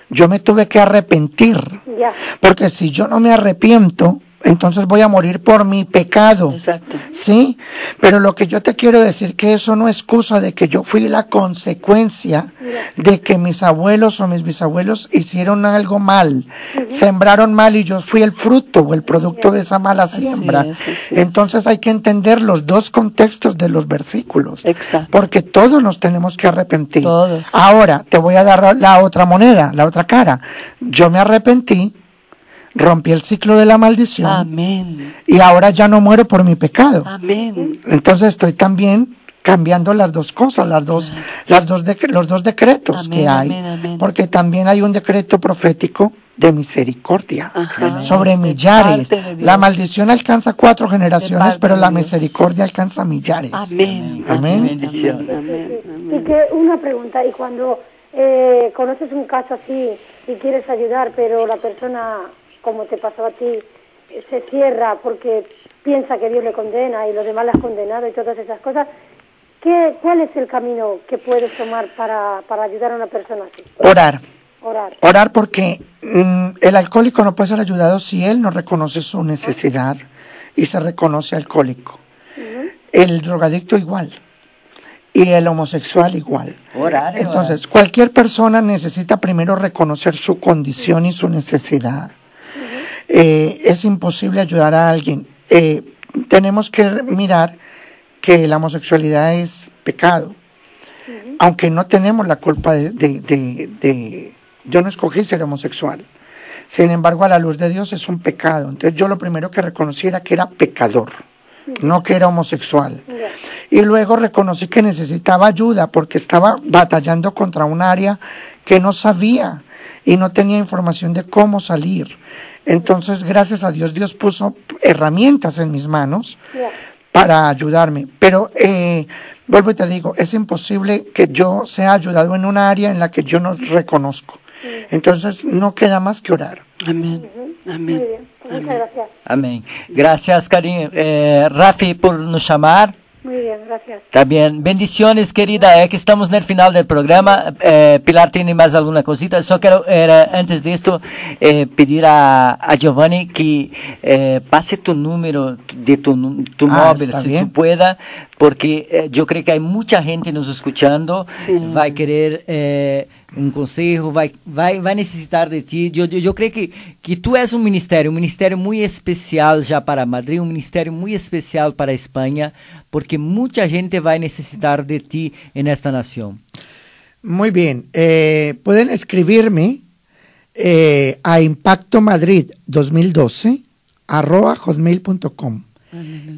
yo me tuve que arrepentir. Ya. Porque si yo no me arrepiento, entonces voy a morir por mi pecado. Exacto. ¿Sí? Pero lo que yo te quiero decir que eso no es excusa de que yo fui la consecuencia de que mis abuelos o mis bisabuelos hicieron algo mal, sembraron mal y yo fui el fruto o el producto de esa mala siembra. Así es. Entonces hay que entender los dos contextos de los versículos. Exacto. Porque todos nos tenemos que arrepentir. Todos. Ahora, te voy a dar la otra moneda, la otra cara. Yo me arrepentí, rompí el ciclo de la maldición. Amén. Y ahora ya no muero por mi pecado. Amén. Entonces estoy también cambiando las dos cosas, los dos decretos Amén, que hay, amén. porque también hay un decreto profético de misericordia Ajá. sobre De millares. parte de Dios. La maldición alcanza 4 generaciones, parte pero de la Dios. misericordia alcanza millares. Amén. Amén. Bendición. Y que una pregunta, y cuando conoces un caso así y quieres ayudar, pero la persona, como te pasó a ti, se cierra porque piensa que Dios le condena y los demás la has condenado y todas esas cosas, ¿cuál es el camino que puedes tomar para ayudar a una persona así? Orar porque el alcohólico no puede ser ayudado si él no reconoce su necesidad y se reconoce alcohólico. El drogadicto igual. Y el homosexual igual. Entonces, cualquier persona necesita primero reconocer su condición y su necesidad. Es imposible ayudar a alguien. Tenemos que mirar que la homosexualidad es pecado. Aunque no tenemos la culpa yo no escogí ser homosexual. Sin embargo, a la luz de Dios es un pecado. Entonces yo lo primero que reconocí era que era pecador, no que era homosexual. Y luego reconocí que necesitaba ayuda porque estaba batallando contra un área que no sabía y no tenía información de cómo salir. Entonces, gracias a Dios, Dios puso herramientas en mis manos para ayudarme. Pero, vuelvo y te digo, es imposible que yo sea ayudado en un área en la que yo no reconozco. Entonces, no queda más que orar. Amén. Amén. Muy bien, muchas gracias. Amén. Gracias, cariño. Rafi, por nos llamar. Muy bien, gracias. También, bendiciones, querida. Es que estamos en el final del programa. Pilar tiene más alguna cosita. Solo quiero, antes de esto, pedir a Giovanni que pase tu número de tu móvil, si tú puedas, porque yo creo que hay mucha gente nos escuchando, va a querer un consejo, va a necesitar de ti. Yo creo que tú eres un ministerio muy especial ya para Madrid, un ministerio muy especial para España, porque mucha gente va a necesitar de ti en esta nación. Muy bien, pueden escribirme a impactomadrid2012@hotmail.com.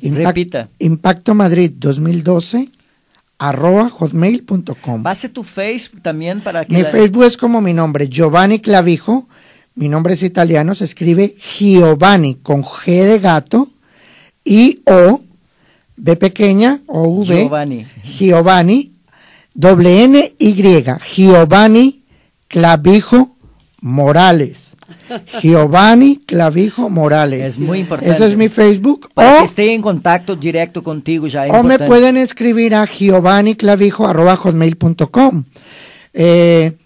Repita. impactomadrid2012@hotmail.com. Pase tu Facebook también para que... Mi Facebook es como mi nombre, Giovanni Clavijo. Mi nombre es italiano, se escribe Giovanni con G de gato y O, B pequeña, O V. Giovanni, doble N Y, Giovanni Clavijo Morales. Giovanni Clavijo Morales. Es muy importante. Ese es mi Facebook. Para que esté en contacto directo contigo ya. O me pueden escribir a giovanniclavijo@hotmail.com.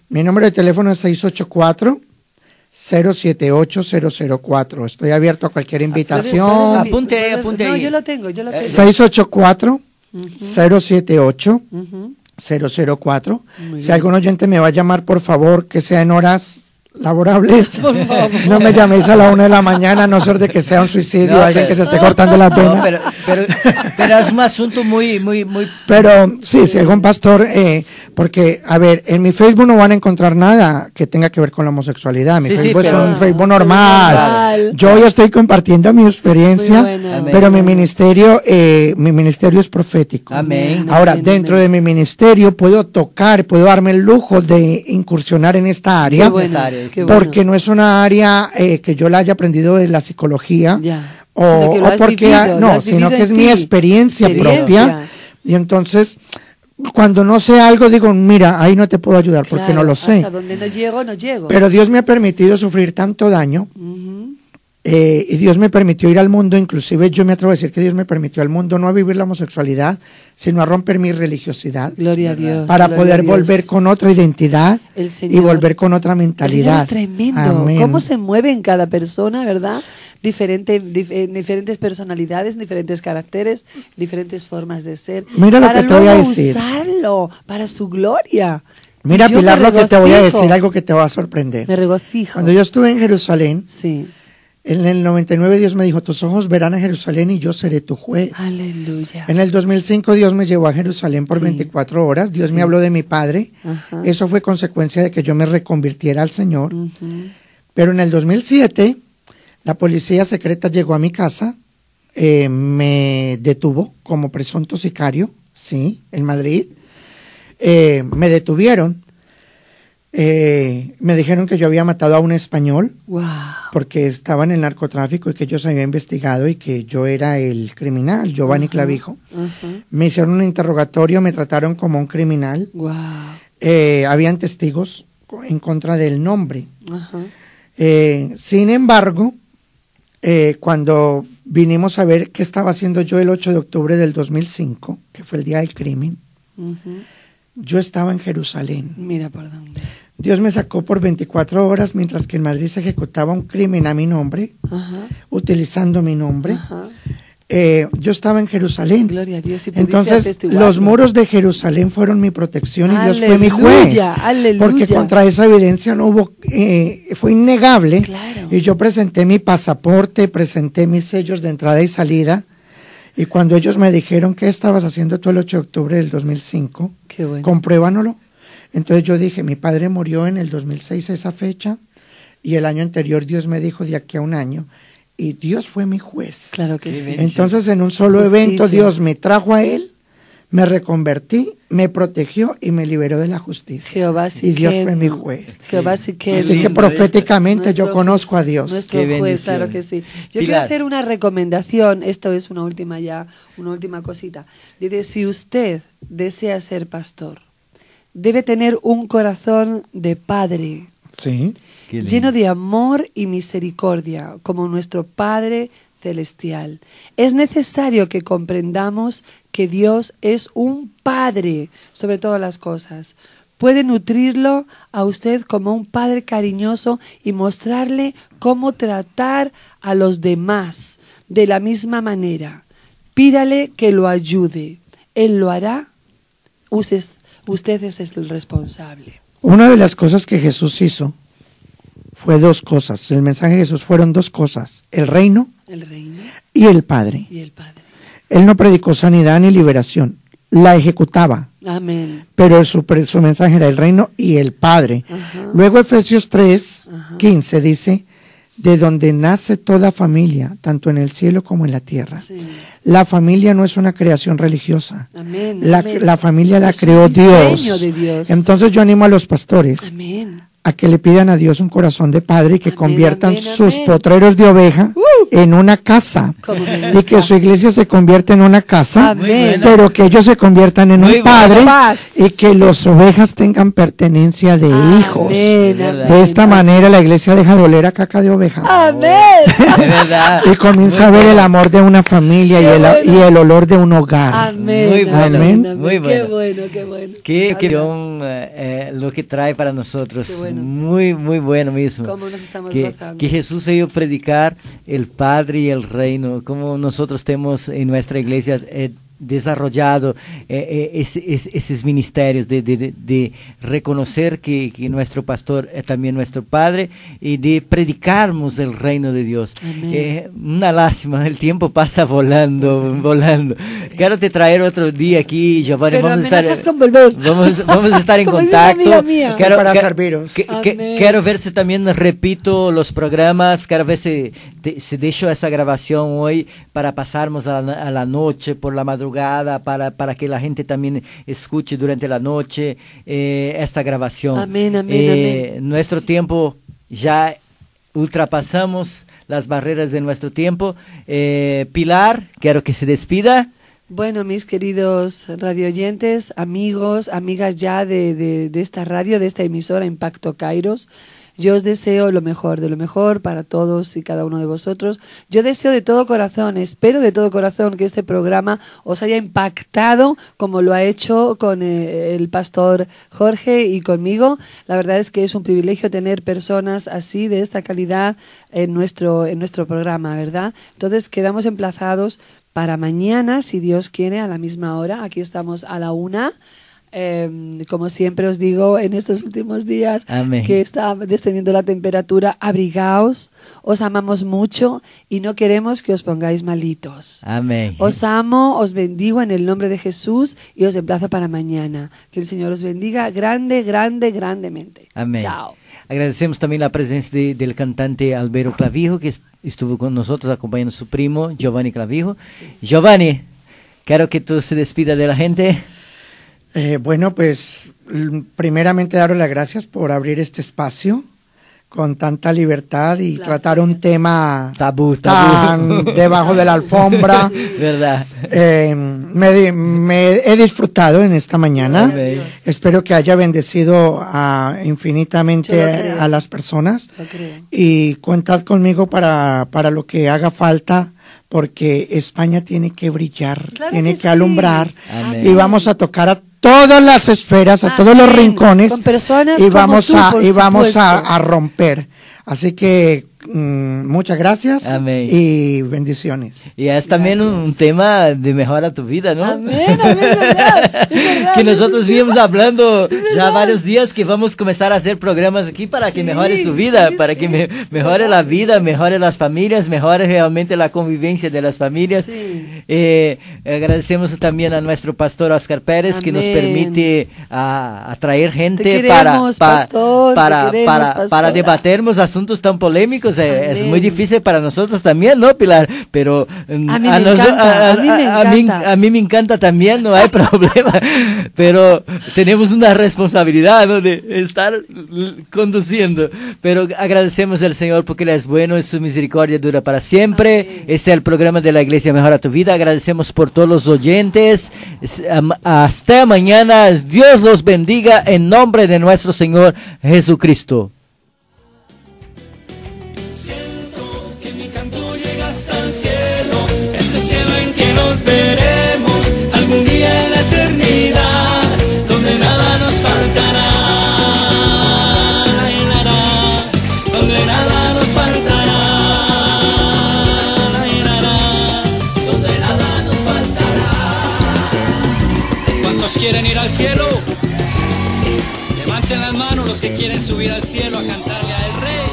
Mi número de teléfono es 684-078-004. Estoy abierto a cualquier invitación. Apunte ahí. No, yo lo tengo. 684-078-004. Si algún oyente me va a llamar, por favor, que sea en horas laborables. No me llaméis a la 1 de la mañana, a no ser de que sea un suicidio, alguien que se esté cortando la pena. No, pero es un asunto muy... Pero sí, si algún pastor, porque, a ver, en mi Facebook no van a encontrar nada que tenga que ver con la homosexualidad. Mi Facebook es un Facebook normal. Yo ya estoy compartiendo mi experiencia, pero mi ministerio es profético. Amén. Ahora, dentro de mi ministerio puedo darme el lujo de incursionar en esta área. Porque no es una área que yo la haya aprendido de la psicología sino que es mi experiencia propia. Y entonces, cuando no sé algo, digo, mira, ahí no te puedo ayudar porque no lo sé. Hasta donde no llego. Pero Dios me ha permitido sufrir tanto daño y Dios me permitió ir al mundo, inclusive yo me atrevo a decir que Dios me permitió al mundo no a vivir la homosexualidad, sino a romper mi religiosidad. Gloria a Dios. Para gloria poder a Dios. volver con otra identidad y volver con otra mentalidad. Es tremendo. Amén. Cómo se mueve en cada persona, ¿verdad? Diferentes personalidades, diferentes caracteres, diferentes formas de ser. Mira lo para que te voy a luego decir. Usarlo para su gloria. Mira, Yo Pilar, me lo que te voy a regocijo. decir, algo que te va a sorprender. Me regocijo. Cuando yo estuve en Jerusalén, Sí. en el 99 Dios me dijo, tus ojos verán a Jerusalén y yo seré tu juez. Aleluya. En el 2005 Dios me llevó a Jerusalén por 24 horas. Dios me habló de mi padre. Ajá. Eso fue consecuencia de que yo me reconvirtiera al Señor. Ujú. Pero en el 2007 la policía secreta llegó a mi casa, me detuvo como presunto sicario, sí, en Madrid. Me detuvieron. Me dijeron que yo había matado a un español. Wow. Porque estaba en el narcotráfico y que ellos habían investigado y que yo era el criminal, Giovanni Clavijo. Ajá. Me hicieron un interrogatorio, me trataron como un criminal. Wow. Habían testigos en contra del nombre. Ajá. Sin embargo, cuando vinimos a ver qué estaba haciendo yo el 8 de octubre del 2005, que fue el día del crimen, Ujú. yo estaba en Jerusalén. Mira por dónde. Dios me sacó por 24 horas mientras que en Madrid se ejecutaba un crimen a mi nombre, Ajá. utilizando mi nombre. Ajá. Yo estaba en Jerusalén. Gloria a Dios. Y pudiste Entonces, atestiguarlo. los muros de Jerusalén fueron mi protección y Dios fue mi Aleluya, juez. aleluya. Porque contra esa evidencia no hubo, fue innegable. Claro. Y yo presenté mi pasaporte, presenté mis sellos de entrada y salida. Y cuando ellos me dijeron, ¿qué estabas haciendo tú el 8 de octubre del 2005? Qué bueno. Compruébanoslo. Entonces yo dije, mi padre murió en el 2006 esa fecha. Y el año anterior Dios me dijo de aquí a un año. Y Dios fue mi juez. Claro que sí. Entonces en un solo Justicia. evento Dios me trajo a él, me reconvertí, me protegió y me liberó de la justicia. Jehová sí Y Dios que fue mi no. juez. Jehová sí que Así no. que proféticamente Nuestro yo conozco a Dios. Nuestro Qué juez, bendición. claro que sí. Yo Pilar. quiero hacer una recomendación, esto es una última cosita. Dice, si usted desea ser pastor, debe tener un corazón de padre, Sí. Qué lindo. lleno de amor y misericordia, como nuestro Padre Celestial. Es necesario que comprendamos que Dios es un Padre sobre todas las cosas. Puede nutrirlo a usted como un padre cariñoso y mostrarle cómo tratar a los demás de la misma manera. Pídale que lo ayude. Él lo hará. Usted es el responsable. Una de las cosas que Jesús hizo fue dos cosas. El mensaje de Jesús fueron dos cosas. El reino El reino y el Padre. y el Padre. Él no predicó sanidad ni liberación. La ejecutaba. Amén. Pero su mensaje era el reino y el Padre. Ajá. Luego Efesios 3, Ajá. 15 dice, de donde nace toda familia, tanto en el cielo como en la tierra. Sí. La familia no es una creación religiosa. Amén. La, amén. la familia la Es un creó diseño Dios. de Dios. Entonces yo animo a los pastores Amén. a que le pidan a Dios un corazón de padre y que Amén, conviertan amén, sus amén. potreros de oveja en una casa. Como me Y gusta. que su iglesia se convierta en una casa, Amén. pero que ellos se conviertan en Muy un bueno. padre Paz. y que los ovejas tengan pertenencia de hijos. Amén, De amén. De esta manera la iglesia deja de oler a caca de oveja Amén. De verdad. y comienza a ver el amor de una familia y el olor de un hogar. Amén. Muy bueno, amén. muy Qué bueno. bueno, qué bueno. Qué Aleluya. lo que trae para nosotros. Qué bueno. Muy, muy bueno mismo. Cómo nos estamos que, gozando. que Jesús veio predicar el Padre y el reino, como nosotros tenemos en nuestra iglesia desarrollado esos ministerios de reconocer que nuestro pastor es también nuestro Padre y de predicarnos el reino de Dios. Una lástima, el tiempo pasa volando, volando. Quiero te traer otro día aquí, Giovanni. Pero Vamos a estar, con volver. vamos a estar en Como dice contacto. una amiga mía. Estoy para serviros. Amén. Quiero ver si también repito los programas, quiero ver si dejo esa grabación hoy para pasarnos a la noche, por la madrugada, para que la gente también escuche durante la noche esta grabación. Amén, amén, amén. Nuestro tiempo ya ultrapasamos las barreras de nuestro tiempo. Pilar, quiero que se despida. Bueno, mis queridos radioyentes, amigos, amigas ya de esta radio, de esta emisora Impacto Kairos, Yo os deseo lo mejor de lo mejor para todos y cada uno de vosotros. Yo deseo de todo corazón, espero de todo corazón que este programa os haya impactado como lo ha hecho con el pastor Jorge y conmigo. La verdad es que es un privilegio tener personas así, de esta calidad, en nuestro programa, ¿verdad? Entonces quedamos emplazados para mañana, si Dios quiere, a la misma hora. Aquí estamos a la 1:00. Como siempre os digo en estos últimos días, amén, que está descendiendo la temperatura, abrigaos, os amamos mucho y no queremos que os pongáis malitos. Amén. Os amo, os bendigo en el nombre de Jesús y os emplazo para mañana. Que el Señor os bendiga grandemente. Amén. Chao. Agradecemos también la presencia del cantante Alberto Clavijo, que estuvo con nosotros acompañando a su primo Giovanni Clavijo. Sí. Giovanni, quiero que tú se despida de la gente. Bueno, pues primeramente daros las gracias por abrir este espacio con tanta libertad y tratar un tema tabú. tan debajo de la alfombra. ¿Verdad? Me he disfrutado en esta mañana. Espero que haya bendecido infinitamente a las personas. Y contad conmigo para lo que haga falta, porque España tiene que brillar, tiene que alumbrar. Amén. Y vamos a tocar a todas las esferas, a todos los rincones, con personas y como vamos a romper. Así que muchas gracias. Amén. Y bendiciones. Y es también un tema de mejora tu vida, ¿no? Amén, verdad. Que nosotros vimos hablando ya varios días que vamos a comenzar a hacer programas aquí para que mejore su vida, para que mejore la vida, mejore las familias, mejore realmente la convivencia de las familias. Agradecemos también a nuestro pastor Oscar Pérez, amén, que nos permite atraer gente para debaternos asuntos tan polémicos. Es muy difícil para nosotros también, ¿no, Pilar? Pero a mí me encanta también, no hay problema. Pero tenemos una responsabilidad, ¿no?, de estar conduciendo. Pero agradecemos al Señor porque Él es bueno y su misericordia dura para siempre. Amén. Este es el programa de la Iglesia Mejora tu Vida. Agradecemos por todos los oyentes. Hasta mañana. Dios los bendiga en nombre de nuestro Señor Jesucristo. Hasta el cielo, ese cielo en que nos veremos algún día en la eternidad, donde nada nos faltará, donde nada nos faltará, donde nada nos faltará. ¿Cuántos quieren ir al cielo? Levanten las manos los que quieren subir al cielo a cantarle al Rey.